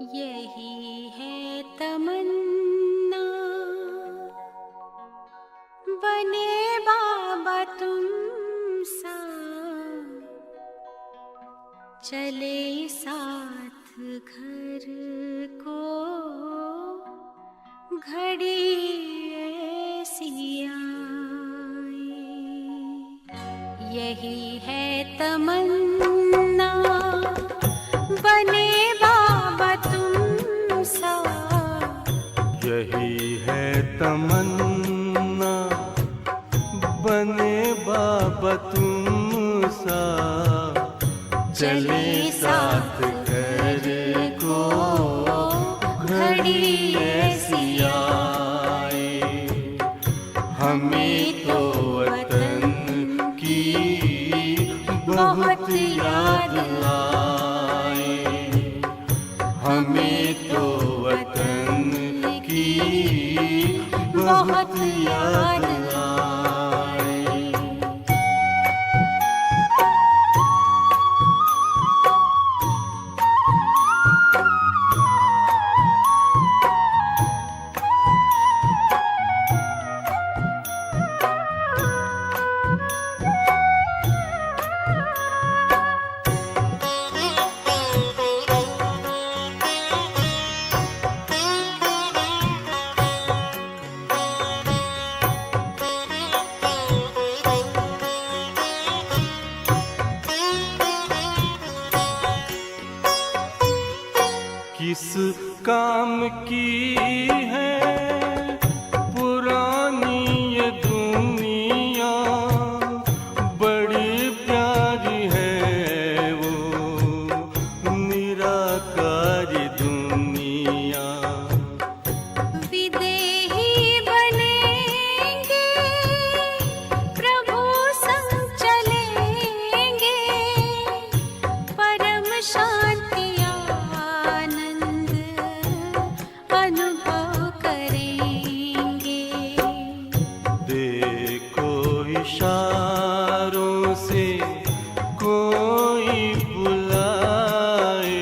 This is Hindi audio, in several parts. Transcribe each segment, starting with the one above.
यही है तमन्ना बने बाबा तुम सा, चले साथ घर को घड़ी ऐसी आए। यही है तमन्ना बने बाबा तुम सा, यही है तमन्ना बने बाबा तुम सा, चले साथ घर को घड़ी ऐसी आए। हमें तो वतन की बहुत याद आए, हमें तो वतन की बहुत याद आए। किस काम की है पुरानी ये दुनिया, बड़ी प्यारी है वो निराकारी दुनिया। विदेही बनेंगे प्रभु संग चलेंगे, परम शांति अनुभव करेंगे। देखो इशारों से कोई बुलाए,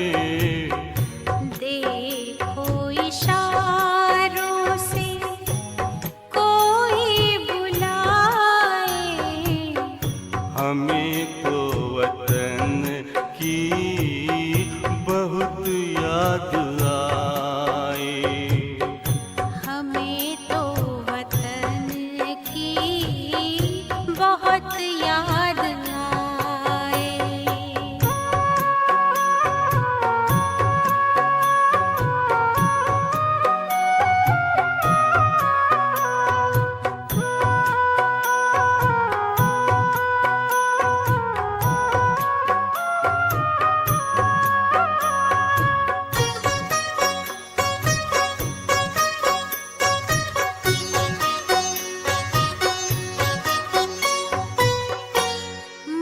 देखो इशारों से कोई बुलाए। हमें तो वतन की बहुत याद आए, हमें तो वतन की बहुत याद आए।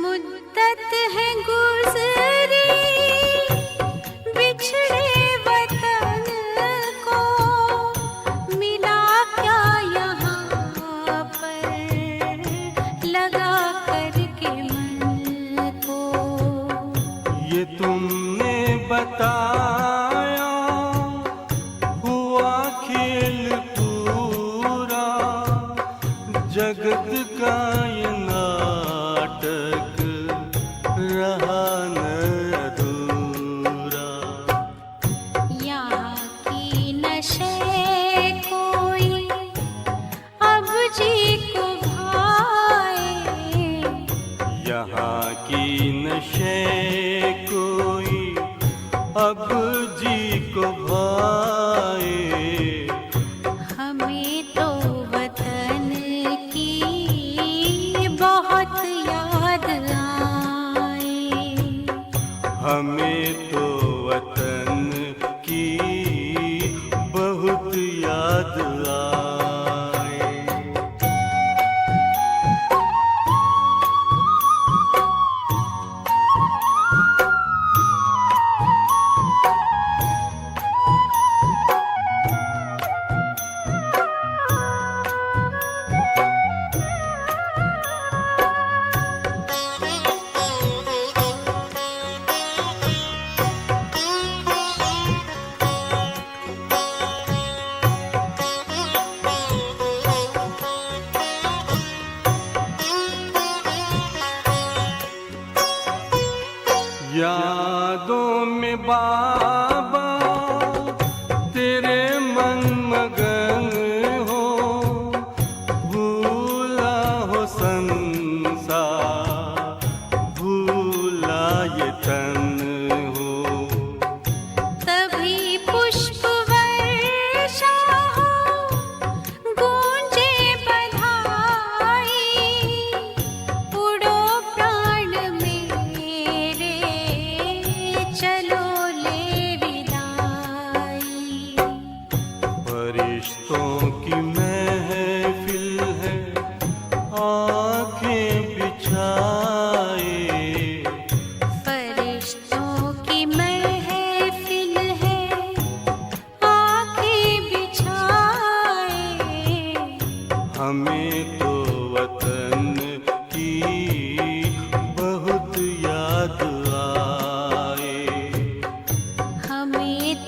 मुद्दत है गुज़री बिछड़े वतन को, मिला क्या यहाँ पर लगा करके मन को। ये तुमने बताया हुआ खेल पूरा, जगत का ये नाटक रहा न अधूरा। यहाँ की नशे कोई अब जी को भाए, यहाँ की नशे कोई अब जी को भाए। हमें तो वतन की बहुत याद आए, हमें तो वतन की बहुत याद आए।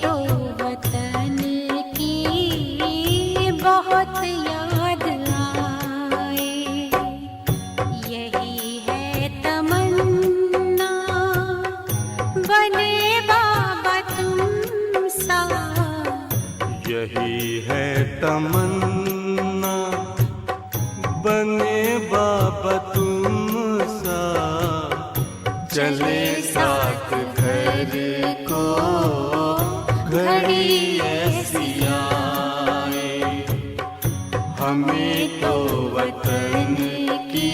तो वतन की बहुत याद आए। यही है तमन्ना बने बाबा तुम सा। यही है तमन्ना बने बाबा तुम सा। चले साथ घर को घड़ी ऐसी आए। हमें तो वतन की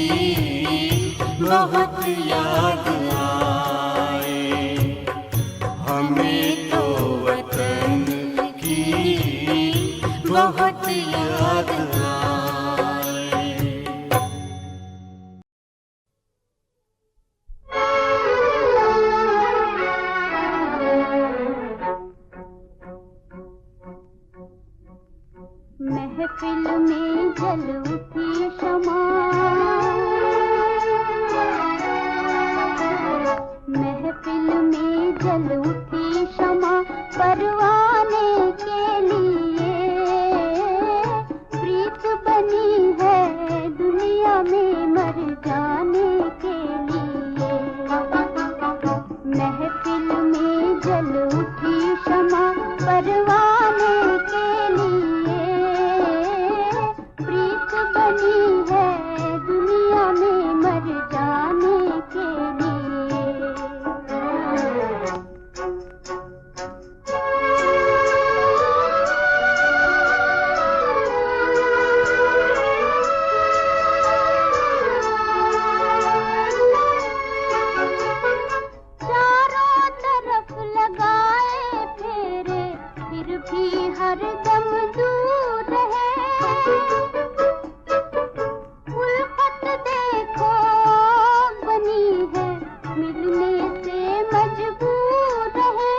बहुत याद आए। हमें तो वतन की बहुत याद आए। महफिल में जल उठी शमा, महफिल में जल उठी शमा परवाने के लिए। प्रीत बनी है दुनिया में मर जाने के लिए। महफिल में जल उठी शमा परवाने के लिए। प्रीत बनी है दुनिया में मर जाने के लिए। चारों तरफ लगाए फेरे फिर भी हर दम दूर है। उल्फत देखो बनी है मिलने से मजबूर है।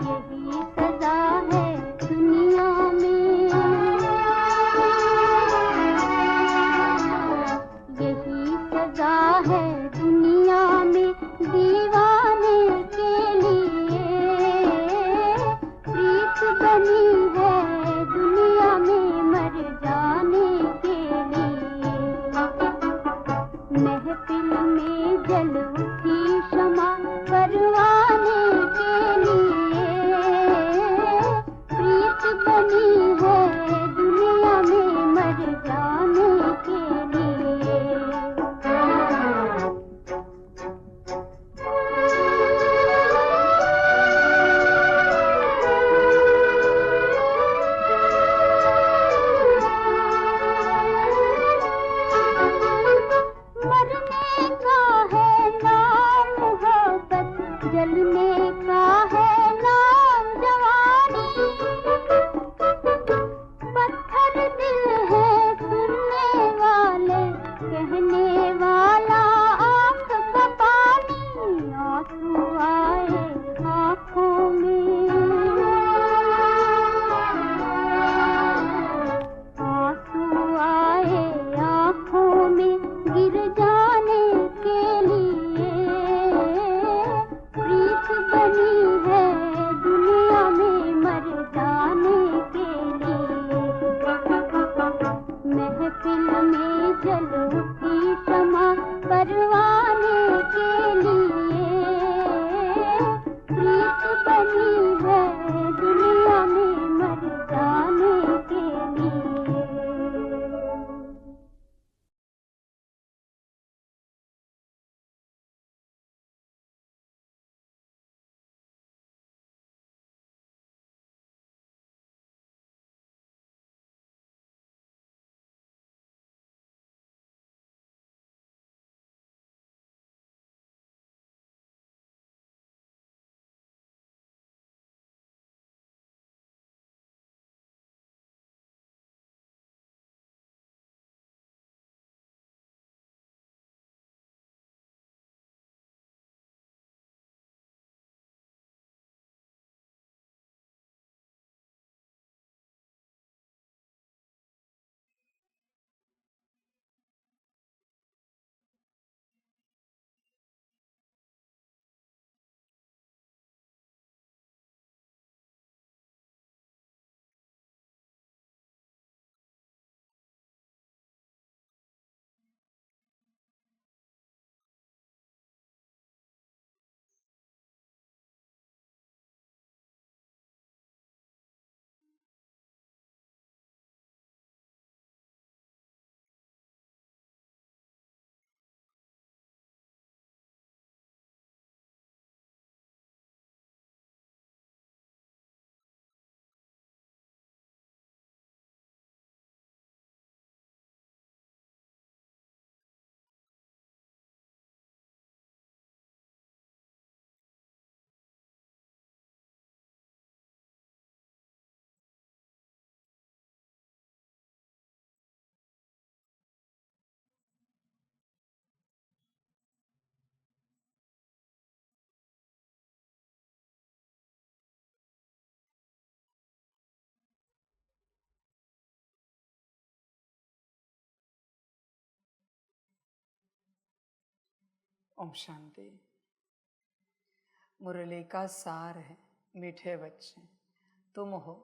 यही सजा है दुनिया में, यही सजा है दुनिया में दीवाने के लिए। प्रीत बनी है दुनिया में मर जाने के लिए। महफिल में जल उठी शमा परवाने के लिए। प्रीत बनी है दुनिया में मर जाने के लिए। ओम शांति। मुरली का सार है, मीठे बच्चे, तुम हो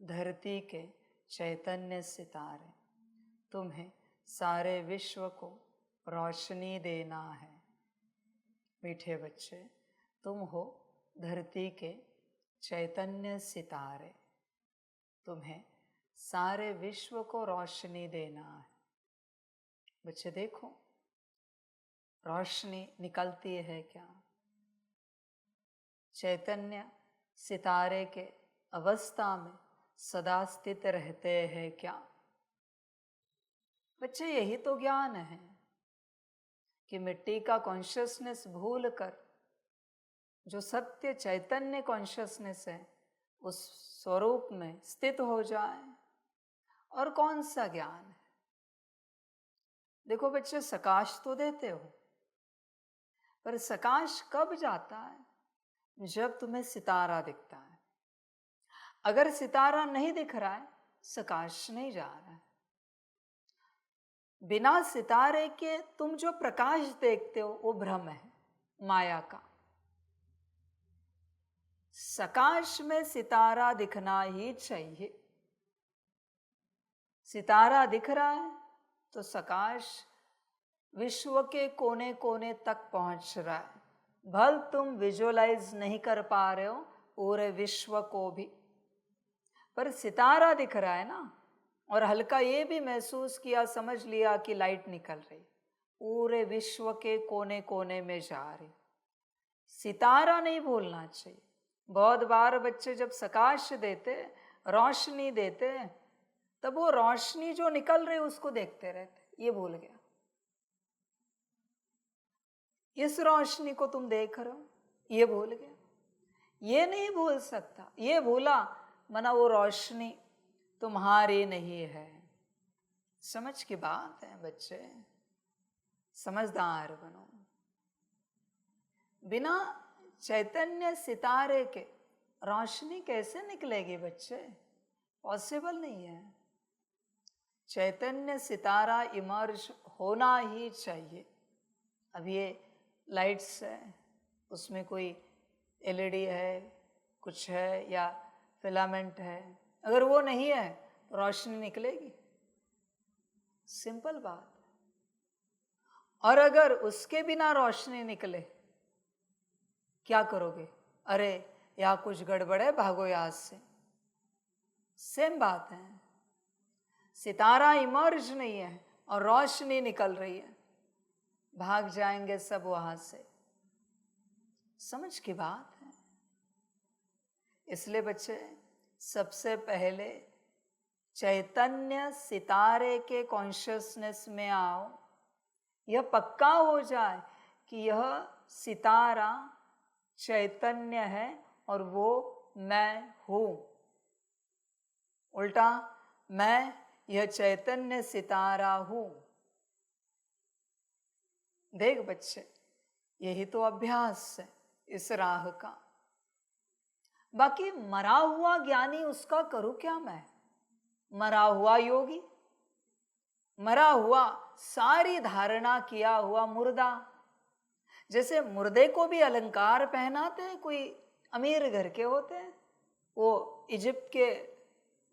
धरती के चैतन्य सितारे, तुम्हें सारे विश्व को रोशनी देना है। मीठे बच्चे, तुम हो धरती के चैतन्य सितारे, तुम्हें सारे विश्व को रोशनी देना है। बच्चे देखो, रोशनी निकलती है क्या? चैतन्य सितारे के अवस्था में सदा स्थित रहते हैं क्या? बच्चे, यही तो ज्ञान है कि मिट्टी का कॉन्शियसनेस भूल कर जो सत्य चैतन्य कॉन्शियसनेस है उस स्वरूप में स्थित हो जाए। और कौन सा ज्ञान है? देखो बच्चे, सकाश तो देते हो, पर सकाश कब जाता है? जब तुम्हें सितारा दिखता है। अगर सितारा नहीं दिख रहा है, सकाश नहीं जा रहा है। बिना सितारे के तुम जो प्रकाश देखते हो वो भ्रम है, माया का। सकाश में सितारा दिखना ही चाहिए। सितारा दिख रहा है तो सकाश विश्व के कोने कोने तक पहुंच रहा है। भल तुम विजुअलाइज नहीं कर पा रहे हो पूरे विश्व को भी, पर सितारा दिख रहा है ना। और हल्का ये भी महसूस किया, समझ लिया कि लाइट निकल रही, पूरे विश्व के कोने कोने में जा रही। सितारा नहीं भूलना चाहिए। बहुत बार बच्चे जब सकाश देते, रोशनी देते, तब वो रोशनी जो निकल रही उसको देखते रहते, ये भूल गया। इस रोशनी को तुम देख रहे हो, ये भूल गया। ये नहीं भूल सकता। ये भूला मना वो रोशनी तुम्हारी नहीं है। समझ की बात है बच्चे, समझदार बनो। बिना चैतन्य सितारे के रोशनी कैसे निकलेगी बच्चे? पॉसिबल नहीं है। चैतन्य सितारा इमर्ज होना ही चाहिए। अब ये लाइट्स है, उसमें कोई एलईडी है, कुछ है, या फिलामेंट है, अगर वो नहीं है तो रोशनी निकलेगी? सिंपल बात। और अगर उसके बिना रोशनी निकले, क्या करोगे? अरे यहाँ कुछ गड़बड़ है, भागो यहाँ से। सेम बात है। सितारा इमर्ज नहीं है और रोशनी निकल रही है, भाग जाएंगे सब वहां से। समझ की बात है। इसलिए बच्चे, सबसे पहले चैतन्य सितारे के कॉन्शियसनेस में आओ। यह पक्का हो जाए कि यह सितारा चैतन्य है और वो मैं हूं। उल्टा, मैं यह चैतन्य सितारा हूं। देख बच्चे, यही तो अभ्यास है इस राह का। बाकी मरा हुआ ज्ञानी, उसका करूं क्या मैं? मरा हुआ योगी, मरा हुआ सारी धारणा किया हुआ मुर्दा। जैसे मुर्दे को भी अलंकार पहनाते हैं, कोई अमीर घर के होते हैं, वो इजिप्ट के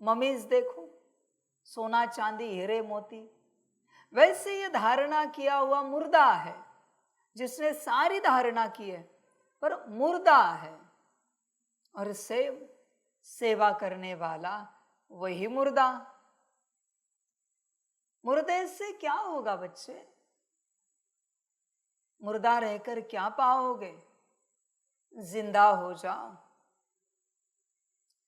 ममीज देखो, सोना चांदी हीरे मोती। वैसे ये धारणा किया हुआ मुर्दा है, जिसने सारी धारणा की है पर मुर्दा है। और सेवा करने वाला वही मुर्दा। मुर्दे से क्या होगा बच्चे? मुर्दा रहकर क्या पाओगे? जिंदा हो जाओ।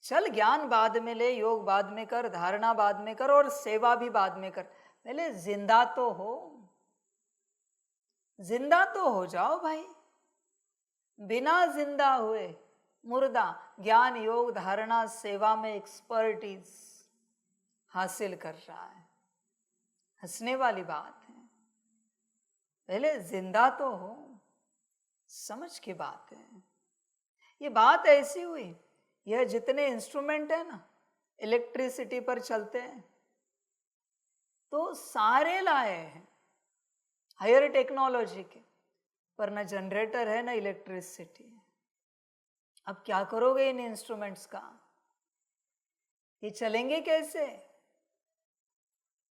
चल, ज्ञान बाद में ले, योग बाद में कर, धारणा बाद में कर, और सेवा भी बाद में कर। पहले जिंदा तो हो। जिंदा तो हो जाओ भाई। बिना जिंदा हुए मुर्दा ज्ञान, योग, धारणा, सेवा में एक्सपर्टीज हासिल कर रहा है। हंसने वाली बात है। पहले जिंदा तो हो। समझ की बात है। ये बात ऐसी हुई, यह जितने इंस्ट्रूमेंट है ना, इलेक्ट्रिसिटी पर चलते हैं, तो सारे लाए हैं हायर टेक्नोलॉजी के, पर न जनरेटर है न इलेक्ट्रिसिटी। अब क्या करोगे इन इंस्ट्रूमेंट्स का? ये चलेंगे कैसे?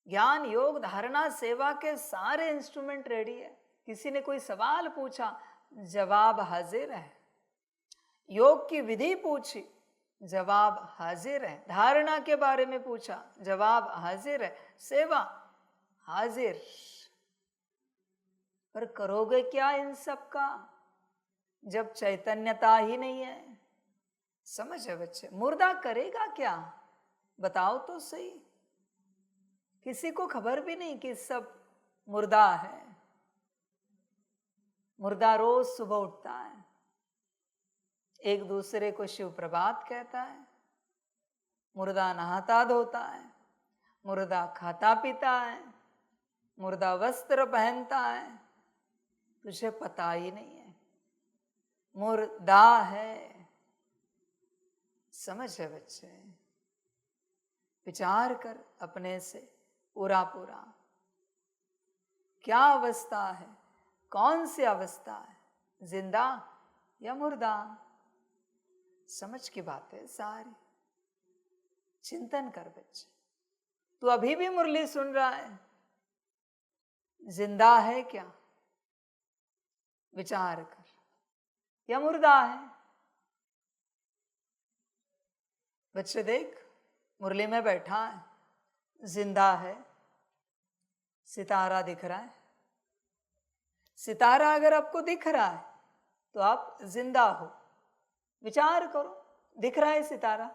ज्ञान योग धारणा सेवा के सारे इंस्ट्रूमेंट रेडी है। किसी ने कोई सवाल पूछा, जवाब हाजिर है। योग की विधि पूछी, जवाब हाजिर है। धारणा के बारे में पूछा, जवाब हाजिर है। सेवा हाजिर। पर करोगे क्या इन सब का जब चैतन्यता ही नहीं है? समझे बच्चे? मुर्दा करेगा क्या? बताओ तो सही। किसी को खबर भी नहीं कि सब मुर्दा है। मुर्दा रोज सुबह उठता है, एक दूसरे को शिव प्रभात कहता है। मुर्दा नहाता धोता है, मुर्दा खाता पीता है, मुर्दा वस्त्र पहनता है। तुझे पता ही नहीं है, मुर्दा है। समझ है बच्चे? विचार कर अपने से पूरा पूरा। क्या अवस्था है? कौन सी अवस्था है? जिंदा या मुर्दा? समझ की बात है सारी। चिंतन कर बच्चे। तू अभी भी मुरली सुन रहा है, जिंदा है क्या? विचार कर। या मुर्दा है? बच्चे देख, मुरली में बैठा है, जिंदा है। सितारा दिख रहा है। सितारा अगर आपको दिख रहा है तो आप जिंदा हो। विचार करो, दिख रहा है सितारा?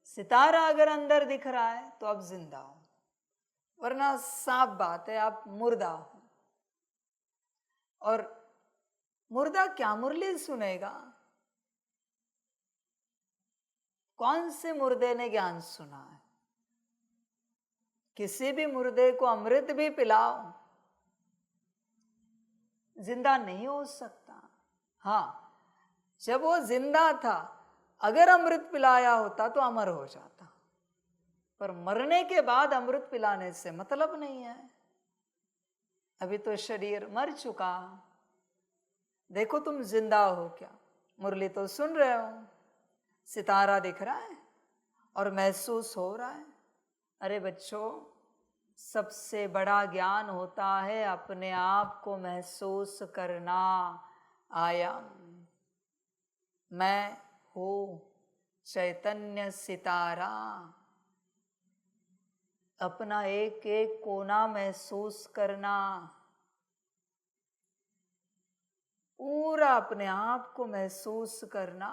सितारा अगर अंदर दिख रहा है तो आप जिंदा हो, वरना साफ बात है आप मुर्दा हो। और मुर्दा क्या मुरली सुनेगा? कौन से मुर्दे ने ज्ञान सुना है? किसी भी मुर्दे को अमृत भी पिलाओ, जिंदा नहीं हो सकता। हाँ, जब वो जिंदा था, अगर अमृत पिलाया होता तो अमर हो जाता। पर मरने के बाद अमृत पिलाने से मतलब नहीं है। अभी तो शरीर मर चुका। देखो तुम जिंदा हो क्या? मुरली तो सुन रहे हो, सितारा दिख रहा है और महसूस हो रहा है। अरे बच्चों, सबसे बड़ा ज्ञान होता है अपने आप को महसूस करना। आयाम मैं हूं चैतन्य सितारा। अपना एक एक कोना महसूस करना, पूरा अपने आप को महसूस करना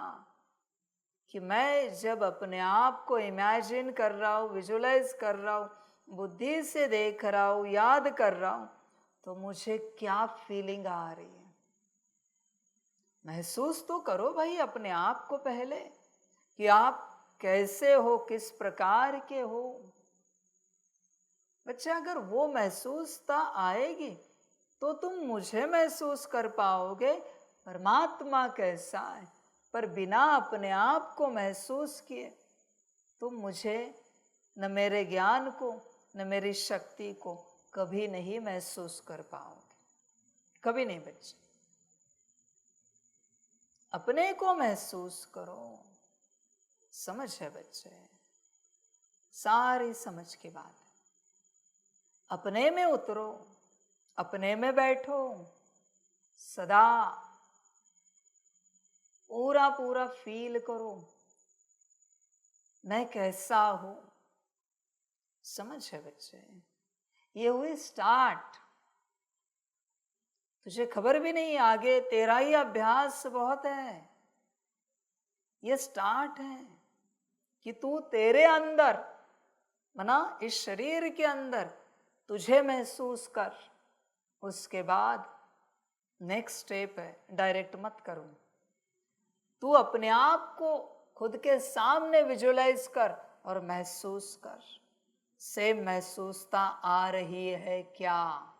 कि मैं जब अपने आप को इमेजिन कर रहा हूं, विजुलाइज कर रहा हूं, बुद्धि से देख रहा हूं, याद कर रहा हूं, तो मुझे क्या फीलिंग आ रही है। महसूस तो करो भाई अपने आप को पहले कि आप कैसे हो, किस प्रकार के हो। बच्चे, अगर वो महसूसता आएगी तो तुम मुझे महसूस कर पाओगे परमात्मा कैसा है। पर बिना अपने आप को महसूस किए तुम मुझे, न मेरे ज्ञान को, न मेरी शक्ति को कभी नहीं महसूस कर पाओगे। कभी नहीं बच्चे। अपने को महसूस करो। समझ है बच्चे? सारी समझ की बात है। अपने में उतरो, अपने में बैठो, सदा पूरा पूरा फील करो मैं कैसा हूं। समझ है बच्चे? ये हुई स्टार्ट। तुझे खबर भी नहीं, आगे तेरा ही अभ्यास बहुत है। ये स्टार्ट है कि तू तेरे अंदर, मना इस शरीर के अंदर तुझे महसूस कर। उसके बाद नेक्स्ट स्टेप है, डायरेक्ट मत करो। तू अपने आप को खुद के सामने विजुलाइज कर और महसूस कर। सेम महसूसता आ रही है क्या?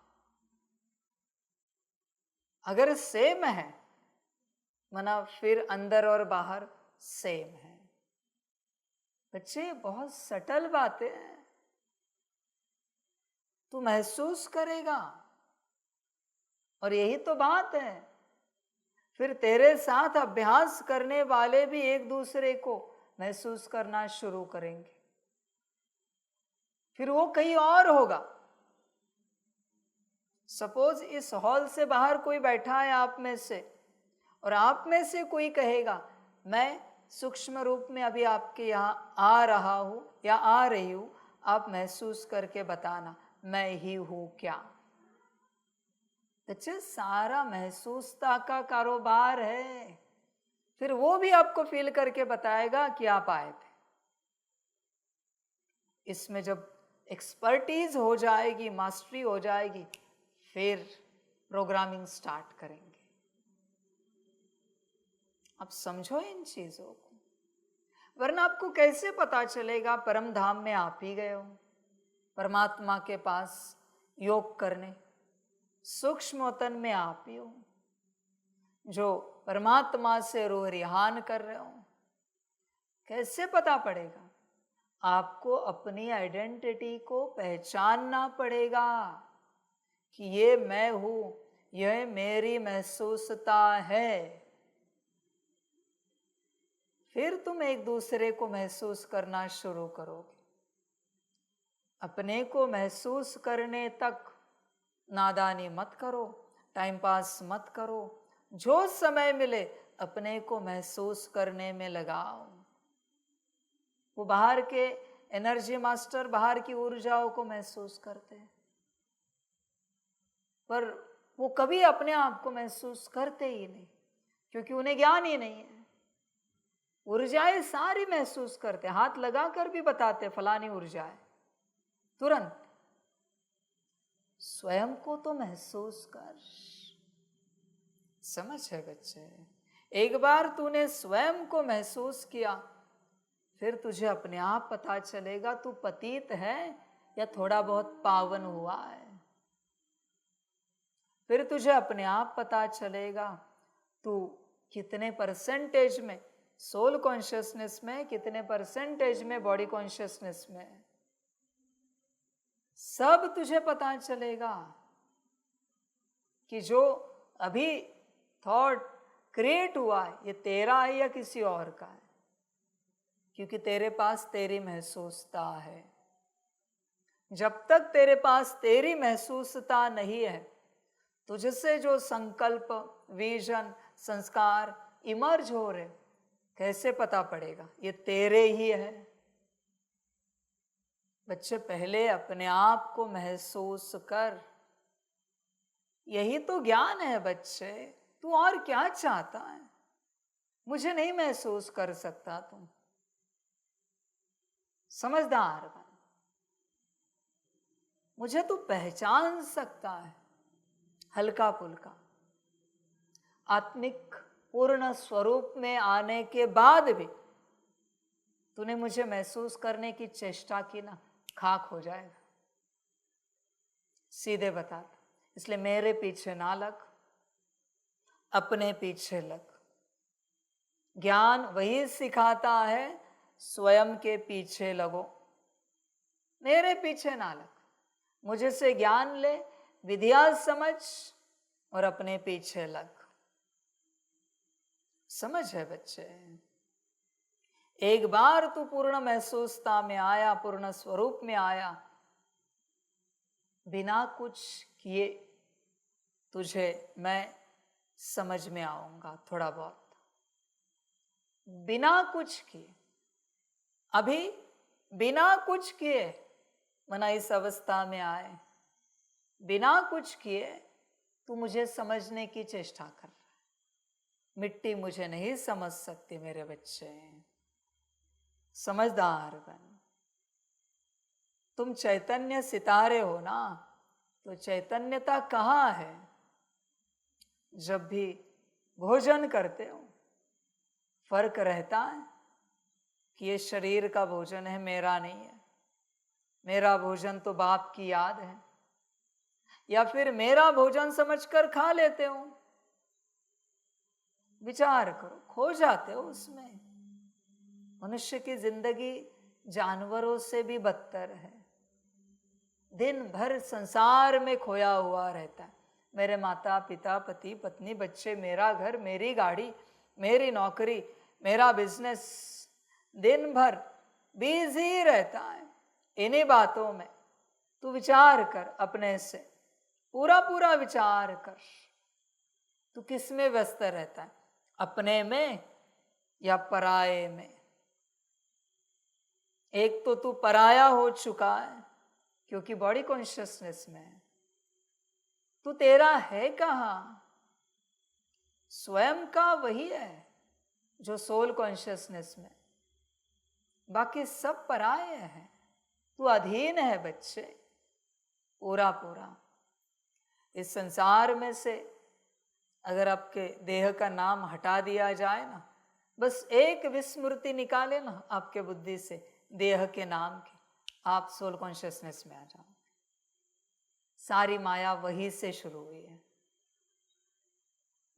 अगर सेम है, मना फिर अंदर और बाहर सेम है। बच्चे, बहुत सटल बातें हैं। तू महसूस करेगा और यही तो बात है। फिर तेरे साथ अभ्यास करने वाले भी एक दूसरे को महसूस करना शुरू करेंगे। फिर वो कहीं और होगा। सपोज इस हॉल से बाहर कोई बैठा है आप में से, और आप में से कोई कहेगा मैं सूक्ष्म रूप में अभी आपके यहाँ आ रहा हूं या आ रही हूं, आप महसूस करके बताना मैं ही हूं क्या। बच्चे सारा महसूसता का कारोबार है। फिर वो भी आपको फील करके बताएगा कि आप आए थे। इसमें जब एक्सपर्टीज हो जाएगी, मास्टरी हो जाएगी, फिर प्रोग्रामिंग स्टार्ट करेंगे। अब समझो इन चीजों को, वरना आपको कैसे पता चलेगा परम धाम में आप ही गए हो, परमात्मा के पास योग करने। सूक्ष्म वतन में आप ही हो जो परमात्मा से रूह रिहान कर रहे हो। कैसे पता पड़ेगा? आपको अपनी आइडेंटिटी को पहचानना पड़ेगा कि ये मैं हूं, यह मेरी महसूसता है। फिर तुम एक दूसरे को महसूस करना शुरू करोगे। अपने को महसूस करने तक नादानी मत करो, टाइम पास मत करो। जो समय मिले अपने को महसूस करने में लगाओ। वो बाहर के एनर्जी मास्टर बाहर की ऊर्जाओं को महसूस करते हैं, पर वो कभी अपने आप को महसूस करते ही नहीं, क्योंकि उन्हें ज्ञान ही नहीं है। ऊर्जाएं सारी महसूस करते, हाथ लगाकर भी बताते फलानी ऊर्जा है, तुरंत। स्वयं को तो महसूस कर। समझ है बच्चे? एक बार तूने स्वयं को महसूस किया, फिर तुझे अपने आप पता चलेगा तू पतित है या थोड़ा बहुत पावन हुआ है। फिर तुझे अपने आप पता चलेगा तू कितने परसेंटेज में सोल कॉन्शियसनेस में, कितने परसेंटेज में बॉडी कॉन्शियसनेस में, सब तुझे पता चलेगा कि जो अभी थॉट क्रिएट हुआ है ये तेरा है या किसी और का है, क्योंकि तेरे पास तेरी महसूसता है। जब तक तेरे पास तेरी महसूसता नहीं है, तुझसे जो संकल्प, विजन, संस्कार इमर्ज हो रहे, कैसे पता पड़ेगा ये तेरे ही है? बच्चे पहले अपने आप को महसूस कर। यही तो ज्ञान है बच्चे। तू और क्या चाहता है? मुझे नहीं महसूस कर सकता तुम। समझदार बन। मुझे तू पहचान सकता है हल्का फुल्का। आत्मिक पूर्ण स्वरूप में आने के बाद भी तूने मुझे महसूस करने की चेष्टा की ना, खाक हो जाएगा। सीधे बताता। इसलिए मेरे पीछे ना लग, अपने पीछे लग। ज्ञान वही सिखाता है, स्वयं के पीछे लगो, मेरे पीछे ना लग। मुझे से ज्ञान ले, विधिया समझ और अपने पीछे लग। समझ है बच्चे? एक बार तू पूर्ण महसूसता में आया, पूर्ण स्वरूप में आया, बिना कुछ किए तुझे मैं समझ में आऊंगा थोड़ा बहुत। बिना कुछ किए, अभी बिना कुछ किए मना इस अवस्था में आए, बिना कुछ किए तू मुझे समझने की चेष्टा कर रहा है। मिट्टी मुझे नहीं समझ सकती मेरे बच्चे। समझदार बन। तुम चैतन्य सितारे हो ना, तो चैतन्यता कहाँ है? जब भी भोजन करते हो फर्क रहता है कि ये शरीर का भोजन है, मेरा नहीं है। मेरा भोजन तो बाप की याद है, या फिर मेरा भोजन समझकर खा लेते हो। विचार करो, खो जाते हो उसमें। मनुष्य की जिंदगी जानवरों से भी बदतर है। दिन भर संसार में खोया हुआ रहता है, मेरे माता पिता, पति पत्नी, बच्चे, मेरा घर, मेरी गाड़ी, मेरी नौकरी, मेरा बिजनेस, दिन भर बिजी रहता है इन्हीं बातों में। तू विचार कर अपने से, पूरा पूरा विचार कर। तू किस में व्यस्त रहता है, अपने में या पराये में? एक तो तू पराया हो चुका है क्योंकि बॉडी कॉन्शियसनेस में है। तू तेरा है कहाँ? स्वयं का वही है जो सोल कॉन्शियसनेस में, बाकी सब पराये हैं। तू अधीन है बच्चे, पूरा पूरा। इस संसार में से अगर आपके देह का नाम हटा दिया जाए ना, बस एक विस्मृति निकाले ना आपके बुद्धि से देह के नाम की, आप सोल कॉन्शियसनेस में आ जाओ। सारी माया वही से शुरू हुई है,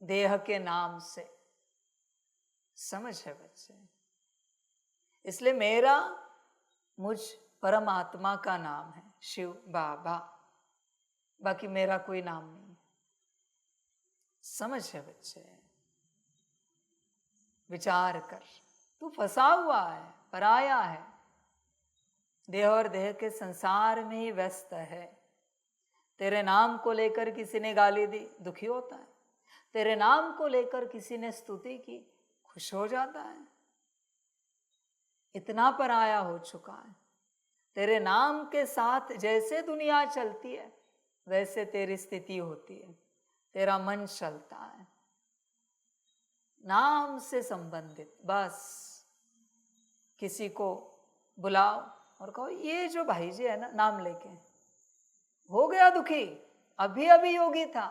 देह के नाम से। समझ है बच्चे? इसलिए मेरा मुझ परमात्मा का नाम है शिव बाबा, बाकी मेरा कोई नाम नहीं। समझ है बच्चे? विचार कर, तू फंसा हुआ है, पराया है, देह और देह के संसार में ही व्यस्त है। तेरे नाम को लेकर किसी ने गाली दी, दुखी होता है। तेरे नाम को लेकर किसी ने स्तुति की, खुश हो जाता है। इतना पराया हो चुका है। तेरे नाम के साथ जैसे दुनिया चलती है वैसे तेरी स्थिति होती है, तेरा मन चलता है, नाम से संबंधित। बस किसी को बुलाओ और कहो ये जो भाई जी है ना, नाम लेके हो गया दुखी। अभी अभी योगी था,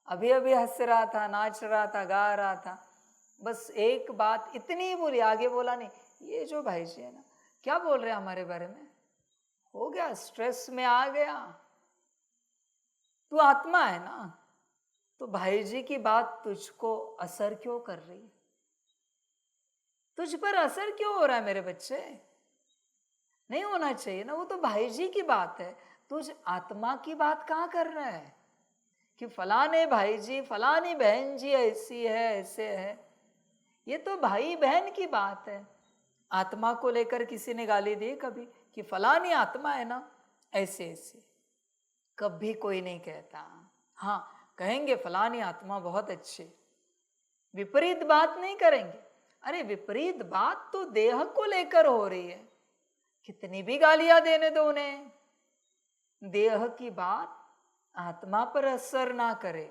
अभी अभी हंस रहा था, नाच रहा था, गा रहा था। बस एक बात इतनी बोली, आगे बोला नहीं। ये जो भाई जी है ना, क्या बोल रहे हैं हमारे बारे में? हो गया, स्ट्रेस में आ गया। तू आत्मा है ना, तो भाई जी की बात तुझको असर क्यों कर रही है? तुझ पर असर क्यों हो रहा है मेरे बच्चे? नहीं होना चाहिए ना, वो तो भाई जी की बात है। तुझ आत्मा की बात कहाँ कर रहा है कि फलाने भाई जी, फलानी बहन जी ऐसी है, ऐसे है। ये तो भाई बहन की बात है। आत्मा को लेकर किसी ने गाली दी कभी कि फलानी आत्मा है ना ऐसे ऐसे? कभी कोई नहीं कहता। हाँ, कहेंगे फलानी आत्मा बहुत अच्छी, विपरीत बात नहीं करेंगे। अरे विपरीत बात तो देह को लेकर हो रही है, कितनी भी गालियां देने दो उन्हें, देह की बात आत्मा पर असर ना करे।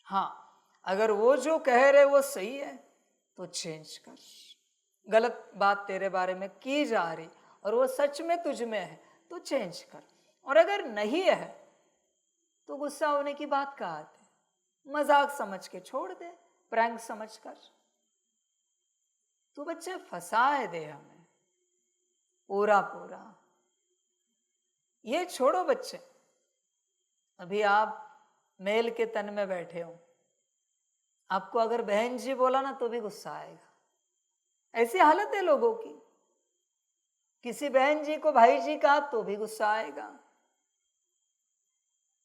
हाँ, अगर वो जो कह रहे वो सही है तो चेंज कर। गलत बात तेरे बारे में की जा रही और वो सच में तुझ में है तो चेंज कर। और अगर नहीं है तो गुस्सा होने की बात कहाँ आती? मजाक समझ के छोड़ दे, प्रैंक समझ कर। तू बच्चे फंसा है देह में पूरा पूरा। ये छोड़ो बच्चे, अभी आप मेल के तन में बैठे हो, आपको अगर बहन जी बोला ना तो भी गुस्सा आएगा। ऐसी हालत है लोगों की। किसी बहन जी को भाई जी कहा तो भी गुस्सा आएगा।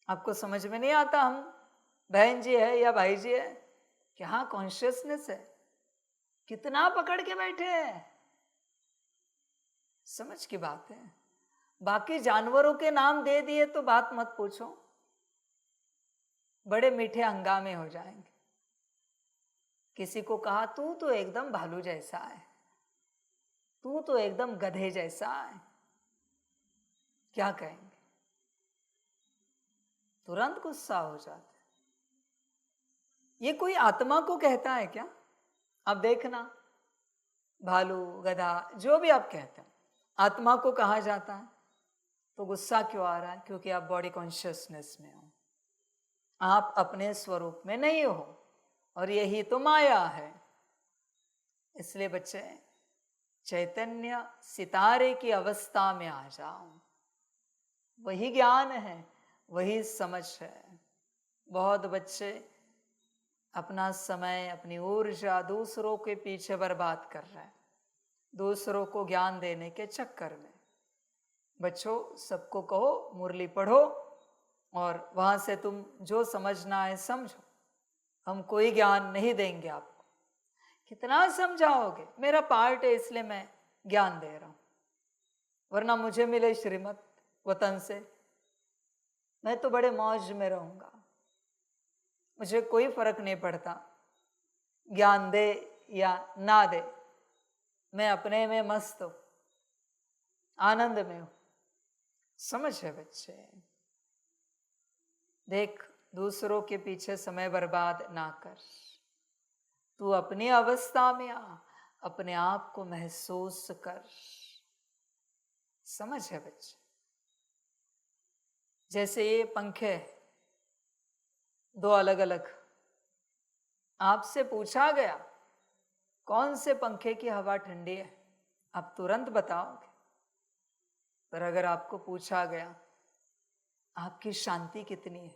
आपको समझ में नहीं आता हम बहन जी है या भाई जी है, कि हाँ कॉन्शियसनेस है, कितना पकड़ के बैठे हैं। समझ की बात है। बाकी जानवरों के नाम दे दिए तो बात मत पूछो, बड़े मीठे हंगामे हो जाएंगे। किसी को कहा तू तो एकदम भालू जैसा है, तू तो एकदम गधे जैसा है, क्या कहेंगे? तुरंत गुस्सा हो जाता है। ये कोई आत्मा को कहता है क्या? अब देखना, भालू, गधा, जो भी आप कहते हैं, आत्मा को कहा जाता है तो गुस्सा क्यों आ रहा है? क्योंकि आप बॉडी कॉन्शियसनेस में हो, आप अपने स्वरूप में नहीं हो, और यही तो माया है। इसलिए बच्चे चैतन्य सितारे की अवस्था में आ जाओ, वही ज्ञान है, वही समझ है। बहुत बच्चे अपना समय, अपनी ऊर्जा दूसरों के पीछे बर्बाद कर रहे हैं, दूसरों को ज्ञान देने के चक्कर में। बच्चों, सबको कहो मुरली पढ़ो और वहां से तुम जो समझना है समझो। हम कोई ज्ञान नहीं देंगे आपको। कितना समझाओगे? मेरा पार्ट है इसलिए मैं ज्ञान दे रहा हूं, वरना मुझे मिले श्रीमत वतन से मैं तो बड़े मौज में रहूंगा। मुझे कोई फर्क नहीं पड़ता ज्ञान दे या ना दे, मैं अपने में मस्त हूं, आनंद में हूं। समझ है बच्चे? देख, दूसरों के पीछे समय बर्बाद ना कर। तू अपनी अवस्था में आ, अपने आप को महसूस कर। समझ है बच्चे? जैसे ये पंखे दो अलग अलग, आपसे पूछा गया कौन से पंखे की हवा ठंडी है, आप तुरंत बताओगे। पर अगर आपको पूछा गया आपकी शांति कितनी है,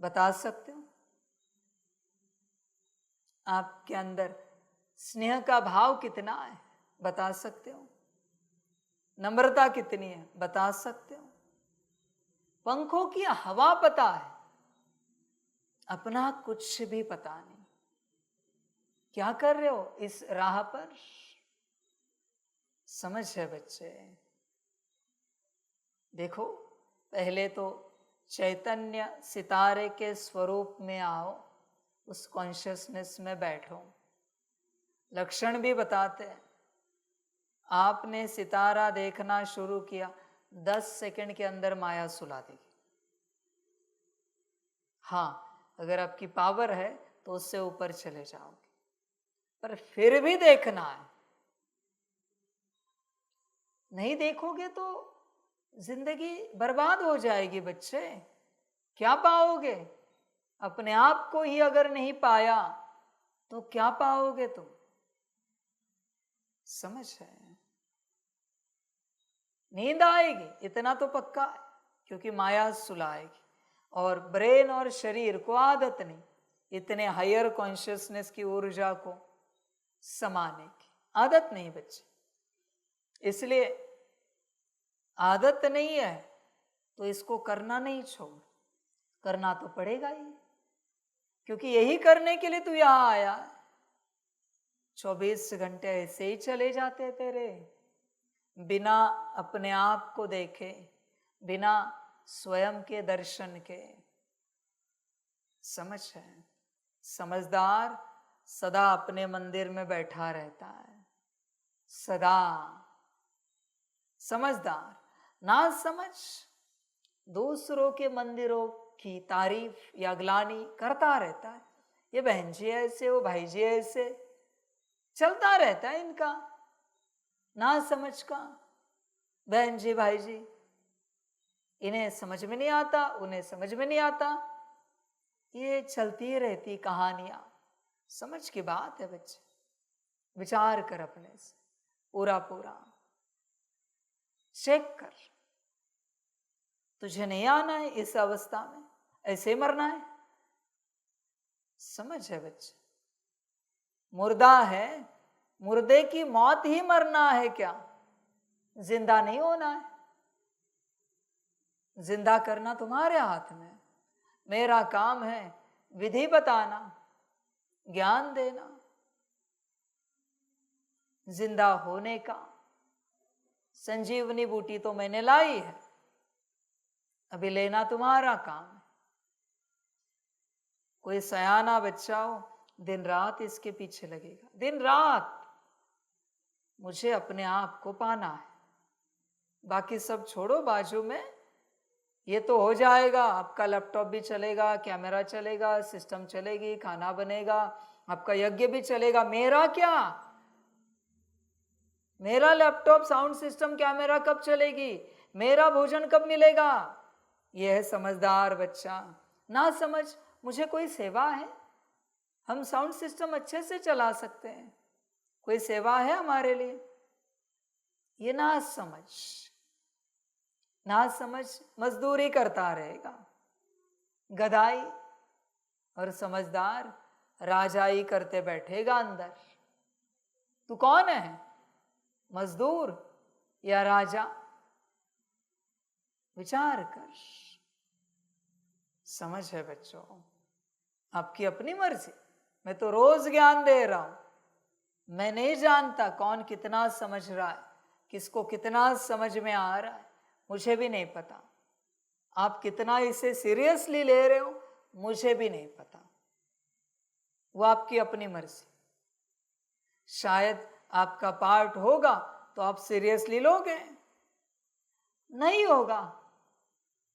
बता सकते हो? आपके अंदर स्नेह का भाव कितना है, बता सकते हो? नम्रता कितनी है, बता सकते हो? पंखों की हवा पता है, अपना कुछ भी पता नहीं। क्या कर रहे हो इस राह पर? समझ है बच्चे? देखो, पहले तो चैतन्य सितारे के स्वरूप में आओ, उस कॉन्शियसनेस में बैठो। लक्षण भी बताते हैं। आपने सितारा देखना शुरू किया, 10 सेकंड के अंदर माया सुला देगी। हाँ, अगर आपकी पावर है तो उससे ऊपर चले जाओगे, पर फिर भी देखना है। नहीं देखोगे तो जिंदगी बर्बाद हो जाएगी बच्चे। क्या पाओगे? अपने आप को ही अगर नहीं पाया तो क्या पाओगे तुम? समझ है? नींद आएगी, इतना तो पक्का है, क्योंकि माया सुलाएगी। और ब्रेन और शरीर को आदत नहीं इतने हायर कॉन्शियसनेस की ऊर्जा को समाने की, आदत नहीं बच्चे। इसलिए आदत नहीं है तो इसको करना नहीं छोड़, करना तो पड़ेगा ही, क्योंकि यही करने के लिए तू यहां आया है। 24 घंटे ऐसे ही चले जाते तेरे, बिना अपने आप को देखे, बिना स्वयं के दर्शन के। समझ है? समझदार सदा अपने मंदिर में बैठा रहता है, सदा। समझदार ना समझ दूसरों के मंदिरों की तारीफ या ग्लानि करता रहता है। ये बहन जी ऐसे, वो भाई जी ऐसे, चलता रहता है इनका। ना समझ का बहन जी भाई जी, इन्हें समझ में नहीं आता, उन्हें समझ में नहीं आता, ये चलती रहती कहानियां। समझ की बात है बच्चे, विचार कर अपने से पूरा पूरा चेक कर। तुझे नहीं आना है इस अवस्था में, ऐसे मरना है। समझ है बच्चे? मुर्दा है, मुर्दे की मौत ही मरना है क्या? जिंदा नहीं होना है। जिंदा करना तुम्हारे हाथ में। मेरा काम है विधि बताना, ज्ञान देना, जिंदा होने का। संजीवनी बूटी तो मैंने लाई है, अभी लेना तुम्हारा काम है। कोई सयाना बच्चा हो, दिन रात इसके पीछे लगेगा, दिन रात। मुझे अपने आप को पाना है, बाकी सब छोड़ो बाजू में। ये तो हो जाएगा, आपका लैपटॉप भी चलेगा, कैमरा चलेगा, सिस्टम चलेगी, खाना बनेगा, आपका यज्ञ भी चलेगा। मेरा क्या? मेरा लैपटॉप, साउंड सिस्टम, कैमरा कब चलेगी? मेरा भोजन कब मिलेगा? यह है समझदार बच्चा। ना समझ, मुझे कोई सेवा है, हम साउंड सिस्टम अच्छे से चला सकते हैं, कोई सेवा है हमारे लिए? ये ना समझ, ना समझ मजदूरी करता रहेगा। गधाई और समझदार राजाई करते बैठेगा अंदर। तू कौन है, मजदूर या राजा? विचार कर। समझ है बच्चों, आपकी अपनी मर्जी। मैं तो रोज ज्ञान दे रहा हूं, मैं नहीं जानता कौन कितना समझ रहा है, किसको कितना समझ में आ रहा है, मुझे भी नहीं पता। आप कितना इसे सीरियसली ले रहे हो मुझे भी नहीं पता, वो आपकी अपनी मर्जी। शायद आपका पार्ट होगा तो आप सीरियसली लोगे, नहीं होगा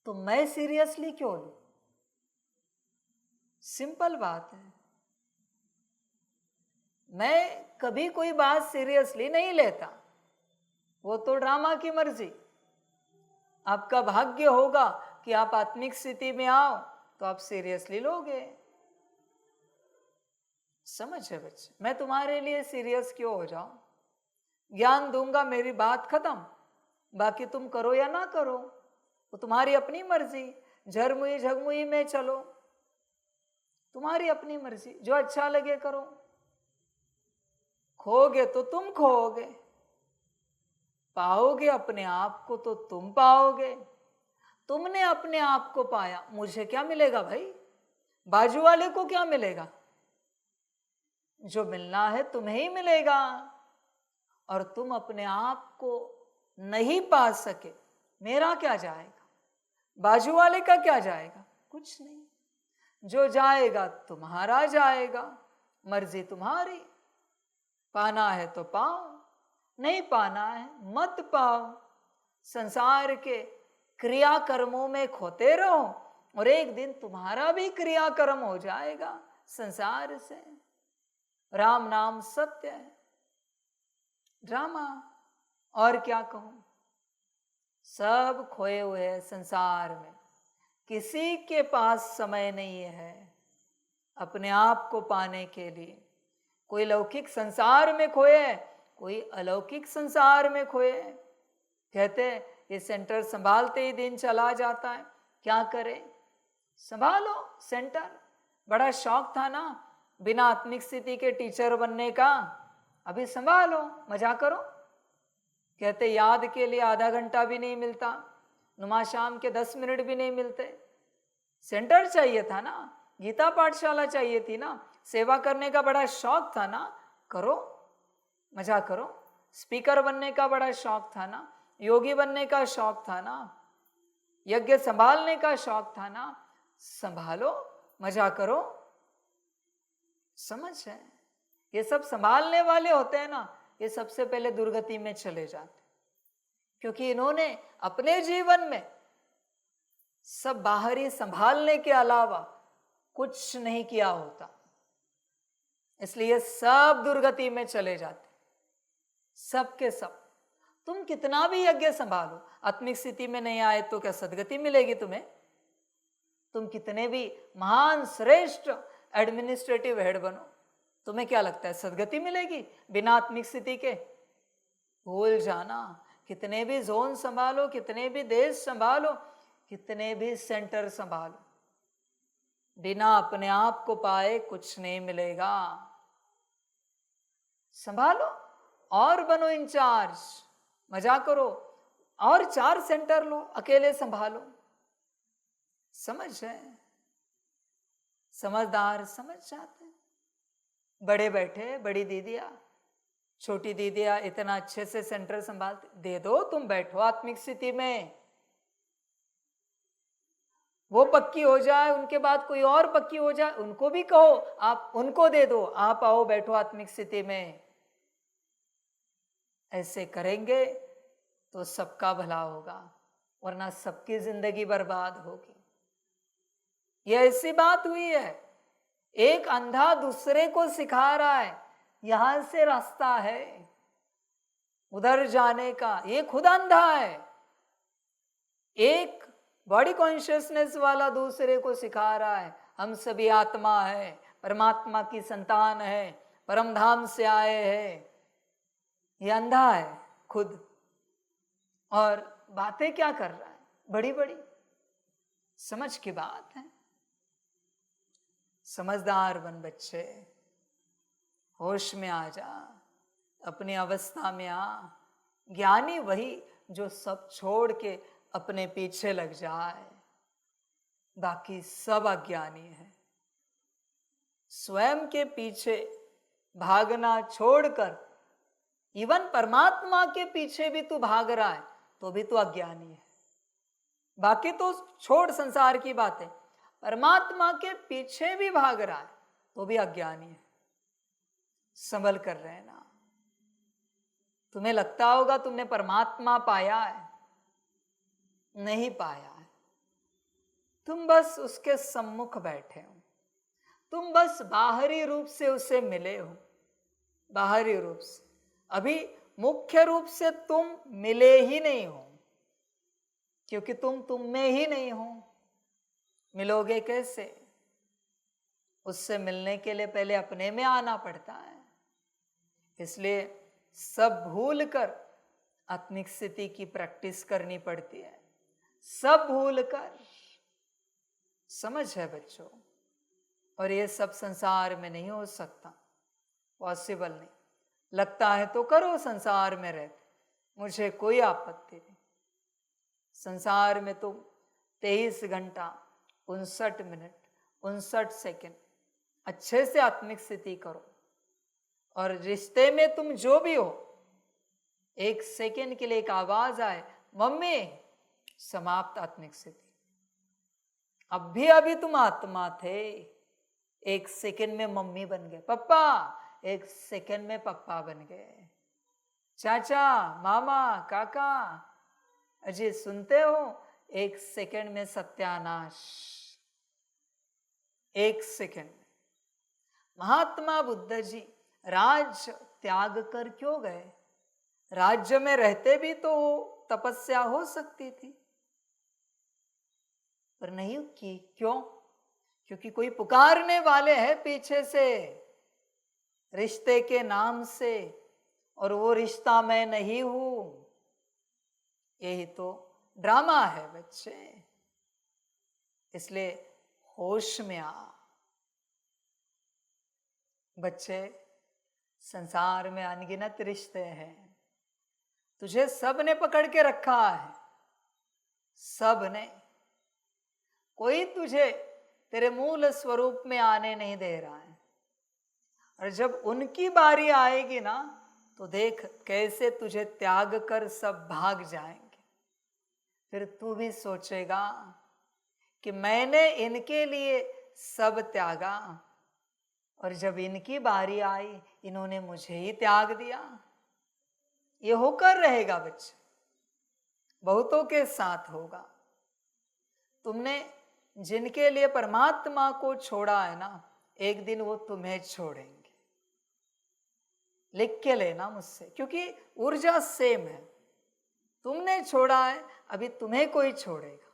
तो मैं सीरियसली क्यों लूं? सिंपल बात है। मैं कभी कोई बात सीरियसली नहीं लेता, वो तो ड्रामा की मर्जी। आपका भाग्य होगा कि आप आत्मिक स्थिति में आओ तो आप सीरियसली लोगे। समझ है बच्चे, मैं तुम्हारे लिए सीरियस क्यों हो जाऊं? ज्ञान दूंगा, मेरी बात खत्म। बाकी तुम करो या ना करो वो तुम्हारी अपनी मर्जी। झरमुई झगमुई में चलो, तुम्हारी अपनी मर्जी, जो अच्छा लगे करो। खोगे तो तुम खोओगे, पाओगे अपने आप को तो तुम पाओगे। तुमने अपने आप को पाया, मुझे क्या मिलेगा भाई? बाजू वाले को क्या मिलेगा? जो मिलना है तुम्हें ही मिलेगा। और तुम अपने आप को नहीं पा सके, मेरा क्या जाएगा? बाजू वाले का क्या जाएगा? कुछ नहीं। जो जाएगा तुम्हारा जाएगा, मर्जी तुम्हारी। पाना है तो पाओ, नहीं पाना है मत पाओ। संसार के क्रिया कर्मों में खोते रहो और एक दिन तुम्हारा भी क्रिया कर्म हो जाएगा संसार से। राम नाम सत्य है, ड्रामा और क्या कहूं। सब खोए हुए हैं संसार में, किसी के पास समय नहीं है अपने आप को पाने के लिए। कोई लौकिक संसार में खोए है, कोई अलौकिक संसार में खोए है। कहते हैं ये सेंटर संभालते ही दिन चला जाता है, क्या करें? संभालो सेंटर। बड़ा शौक था ना बिना आत्मिक स्थिति के टीचर बनने का, अभी संभालो, मजा करो। कहते याद के लिए आधा घंटा भी नहीं मिलता, नुमा शाम के 10 मिनट भी नहीं मिलते। सेंटर चाहिए था ना, गीता पाठशाला चाहिए थी ना, सेवा करने का बड़ा शौक था ना, करो, मजा करो। स्पीकर बनने का बड़ा शौक था ना, योगी बनने का शौक था ना, यज्ञ संभालने का शौक था ना, संभालो, मजा करो। समझ है? ये सब संभालने वाले होते हैं ना, ये सबसे पहले दुर्गति में चले जाते, क्योंकि इन्होंने अपने जीवन में सब बाहरी संभालने के अलावा कुछ नहीं किया होता, इसलिए सब दुर्गति में चले जाते, सब के सब। तुम कितना भी यज्ञ संभालो, आत्मिक स्थिति में नहीं आए तो क्या सदगति मिलेगी तुम्हें? तुम कितने भी महान श्रेष्ठ एडमिनिस्ट्रेटिव हेड बनो, तुम्हें क्या लगता है सदगति मिलेगी बिना आत्मिक स्थिति के? भूल जाना। कितने भी जोन संभालो, कितने भी देश संभालो, कितने भी सेंटर संभालो, बिना अपने आप को पाए कुछ नहीं मिलेगा। संभालो और बनो इंचार्ज, मजा करो और 4 सेंटर लो, अकेले संभालो। समझ है? समझदार समझ जाते। बड़े बैठे, बड़ी दीदिया, छोटी दीदिया इतना अच्छे से सेंटर संभालते, दे दो, तुम बैठो आत्मिक स्थिति में, वो पक्की हो जाए, उनके बाद कोई और पक्की हो जाए, उनको भी कहो, आप उनको दे दो, आप आओ बैठो आत्मिक स्थिति में। ऐसे करेंगे तो सबका भला होगा, वरना सबकी जिंदगी बर्बाद होगी। यह ऐसी बात हुई है, एक अंधा दूसरे को सिखा रहा है यहां से रास्ता है उधर जाने का, ये खुद अंधा है। एक बॉडी कॉन्शियसनेस वाला दूसरे को सिखा रहा है हम सभी आत्मा है, परमात्मा की संतान है, परम धाम से आए हैं। ये अंधा है खुद, और बातें क्या कर रहा है बड़ी बड़ी। समझ की बात है। समझदार बन बच्चे, होश में आ जा, अपनी अवस्था में आ। ज्ञानी वही जो सब छोड़ के अपने पीछे लग जाए। बाकी सब अज्ञानी है। स्वयं के पीछे भागना छोड़कर इवन परमात्मा के पीछे भी तू भाग रहा है तो भी तू अज्ञानी है। बाकी तो छोड़ संसार की बातें, परमात्मा के पीछे भी भाग रहा है तो भी अज्ञानी है। संभल कर रहना। तुम्हें लगता होगा तुमने परमात्मा पाया है, नहीं पाया है। तुम बस उसके सम्मुख बैठे हो, तुम बस बाहरी रूप से उसे मिले हो, बाहरी रूप से। अभी मुख्य रूप से तुम मिले ही नहीं हो, क्योंकि तुम में ही नहीं हो। मिलोगे कैसे? उससे मिलने के लिए पहले अपने में आना पड़ता है। इसलिए सब भूल कर आत्मिक स्थिति की प्रैक्टिस करनी पड़ती है, सब भूल कर। समझ है बच्चों? और ये सब संसार में नहीं हो सकता, पॉसिबल नहीं। लगता है तो करो संसार में रहते, मुझे कोई आपत्ति नहीं। संसार में तुम 23 घंटा 59 मिनट 59 सेकंड अच्छे से आत्मिक स्थिति करो। और रिश्ते में तुम जो भी हो, 1 सेकंड के लिए एक आवाज आए, मम्मी, समाप्त आत्मिक स्थिति। अभी अभी तुम आत्मा थे, 1 सेकंड में मम्मी बन गए, पप्पा 1 सेकंड में पप्पा बन गए, चाचा, मामा, काका। अजय सुनते हो? 1 सेकंड में सत्यानाश, 1 सेकंड में। महात्मा बुद्ध जी राज्य त्याग कर क्यों गए? राज्य में रहते भी तो तपस्या हो सकती थी, पर नहीं की। क्यों? क्योंकि कोई पुकारने वाले हैं पीछे से, रिश्ते के नाम से, और वो रिश्ता मैं नहीं हूं। यही तो ड्रामा है बच्चे। इसलिए होश में आ। बच्चे, संसार में अनगिनत रिश्ते हैं, तुझे सब ने पकड़ के रखा है, सब ने। कोई तुझे तेरे मूल स्वरूप में आने नहीं दे रहा है। और जब उनकी बारी आएगी ना, तो देख कैसे तुझे त्याग कर सब भाग जाएंगे। फिर तू भी सोचेगा कि मैंने इनके लिए सब त्यागा, और जब इनकी बारी आई इन्होंने मुझे ही त्याग दिया। ये होकर रहेगा बच्चे, बहुतों के साथ होगा। तुमने जिनके लिए परमात्मा को छोड़ा है ना, एक दिन वो तुम्हें छोड़ेंगे। लिख के लेना मुझसे, क्योंकि ऊर्जा सेम है। तुमने छोड़ा है, अभी तुम्हें कोई छोड़ेगा।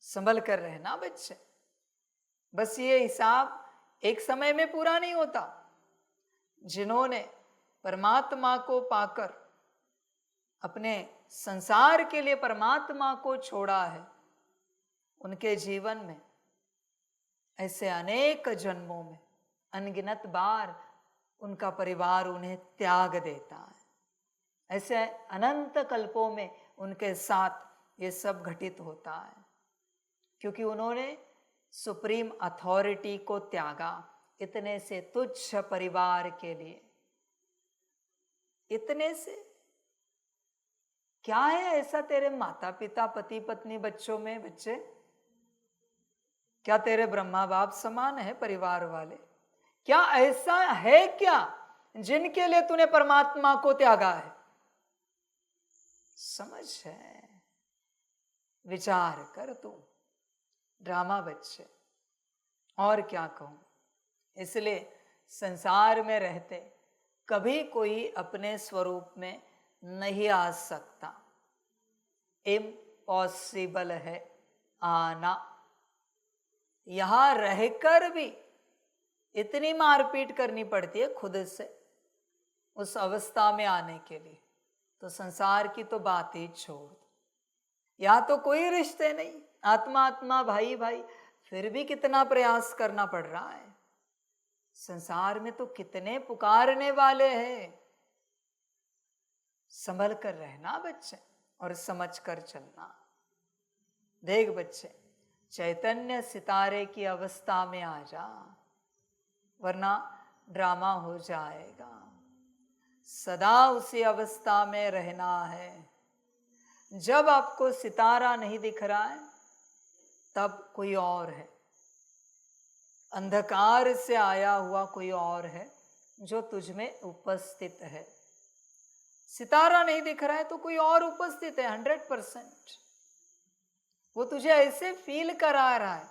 संभल कर रहना बच्चे। बस ये हिसाब एक समय में पूरा नहीं होता। जिन्होंने परमात्मा को पाकर अपने संसार के लिए परमात्मा को छोड़ा है, उनके जीवन में ऐसे अनेक जन्मों में अनगिनत बार उनका परिवार उन्हें त्याग देता है। ऐसे अनंत कल्पों में उनके साथ ये सब घटित होता है, क्योंकि उन्होंने सुप्रीम अथॉरिटी को त्यागा इतने से तुच्छ परिवार के लिए। इतने से क्या है ऐसा तेरे माता पिता, पति पत्नी, बच्चों में? बच्चे, क्या तेरे ब्रह्मा बाप समान है परिवार वाले? क्या ऐसा है क्या जिनके लिए तूने परमात्मा को त्यागा है? समझ है, विचार कर तू। ड्रामा बच्चे, और क्या कहूं। इसलिए संसार में रहते कभी कोई अपने स्वरूप में नहीं आ सकता। इम्पॉसिबल है आना। यहां रहकर भी इतनी मारपीट करनी पड़ती है खुद से उस अवस्था में आने के लिए, तो संसार की तो बात ही छोड़। या तो कोई रिश्ते नहीं, आत्मा आत्मा, भाई भाई, फिर भी कितना प्रयास करना पड़ रहा है। संसार में तो कितने पुकारने वाले हैं। संभल कर रहना बच्चे, और समझ कर चलना। देख बच्चे, चैतन्य सितारे की अवस्था में आ जा, वरना ड्रामा हो जाएगा। सदा उसी अवस्था में रहना है। जब आपको सितारा नहीं दिख रहा है तब कोई और है, अंधकार से आया हुआ कोई और है जो तुझ में उपस्थित है। सितारा नहीं दिख रहा है तो कोई और उपस्थित है 100%। वो तुझे ऐसे फील करा रहा है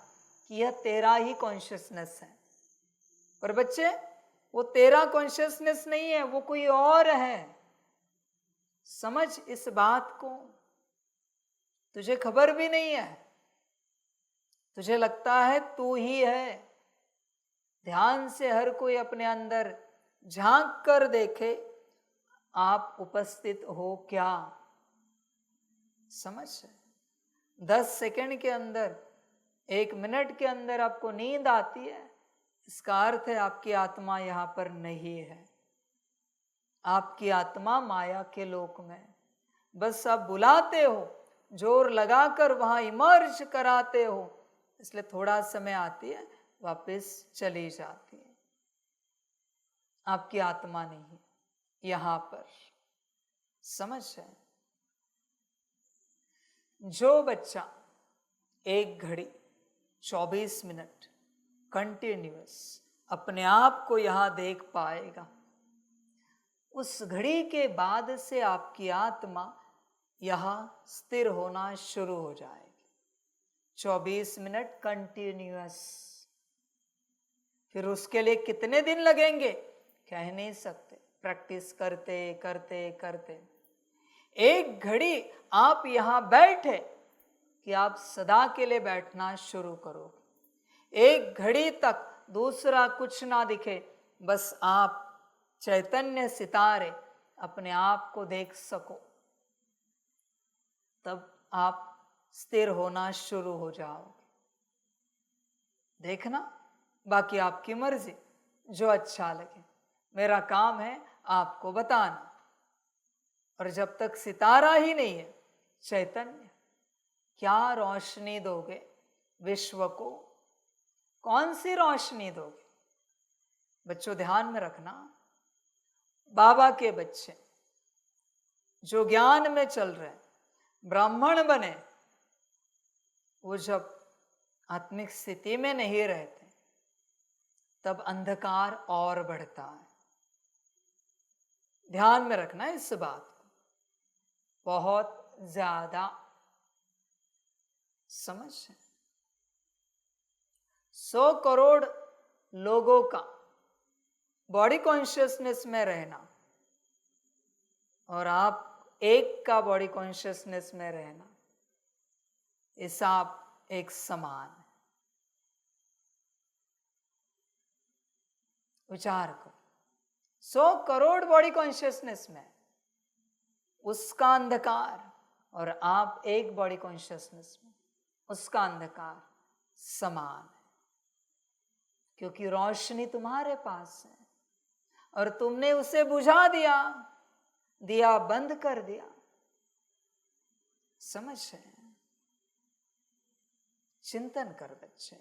कि यह तेरा ही कॉन्शियसनेस है, पर बच्चे वो तेरा कॉन्शियसनेस नहीं है, वो कोई और है। समझ इस बात को। तुझे खबर भी नहीं है, तुझे लगता है तू ही है। ध्यान से हर कोई अपने अंदर झांक कर देखे, आप उपस्थित हो क्या। समझ 10 सेकंड के अंदर, 1 मिनट के अंदर आपको नींद आती है, इसका अर्थ है आपकी आत्मा यहां पर नहीं है। आपकी आत्मा माया के लोक में। बस आप बुलाते हो, जोर लगाकर वहां इमर्ज कराते हो, इसलिए थोड़ा समय आती है, वापस चली जाती है। आपकी आत्मा नहीं है यहां पर। समझ है। जो बच्चा 1 घड़ी 24 मिनट कंटिन्यूअस अपने आप को यहां देख पाएगा, उस घड़ी के बाद से आपकी आत्मा यहां स्थिर होना शुरू हो जाएगी। 24 मिनट कंटिन्यूअस। फिर उसके लिए कितने दिन लगेंगे कह नहीं सकते, प्रैक्टिस करते करते करते। 1 घड़ी आप यहां बैठे कि आप सदा के लिए बैठना शुरू करोगे। 1 घड़ी तक दूसरा कुछ ना दिखे, बस आप चैतन्य सितारे अपने आप को देख सको, तब आप स्थिर होना शुरू हो जाओगे। देखना, बाकी आपकी मर्जी, जो अच्छा लगे। मेरा काम है आपको बताना। और जब तक सितारा ही नहीं है चैतन्य, क्या रोशनी दोगे विश्व को? कौन सी रोशनी दोगे? बच्चों ध्यान में रखना, बाबा के बच्चे जो ज्ञान में चल रहे, ब्राह्मण बने, वो जब आत्मिक स्थिति में नहीं रहते तब अंधकार और बढ़ता है। ध्यान में रखना इस बात को, बहुत ज्यादा। समझ 100 करोड़ लोगों का बॉडी कॉन्शियसनेस में रहना और आप एक का बॉडी कॉन्शियसनेस में रहना, हिसाब एक समान है। विचार करो, 100 करोड़ बॉडी कॉन्शियसनेस में उसका अंधकार और आप एक बॉडी कॉन्शियसनेस में, उसका अंधकार समान है, क्योंकि रोशनी तुम्हारे पास है और तुमने उसे बुझा दिया, दिया बंद कर दिया। समझ है। चिंतन कर बच्चे,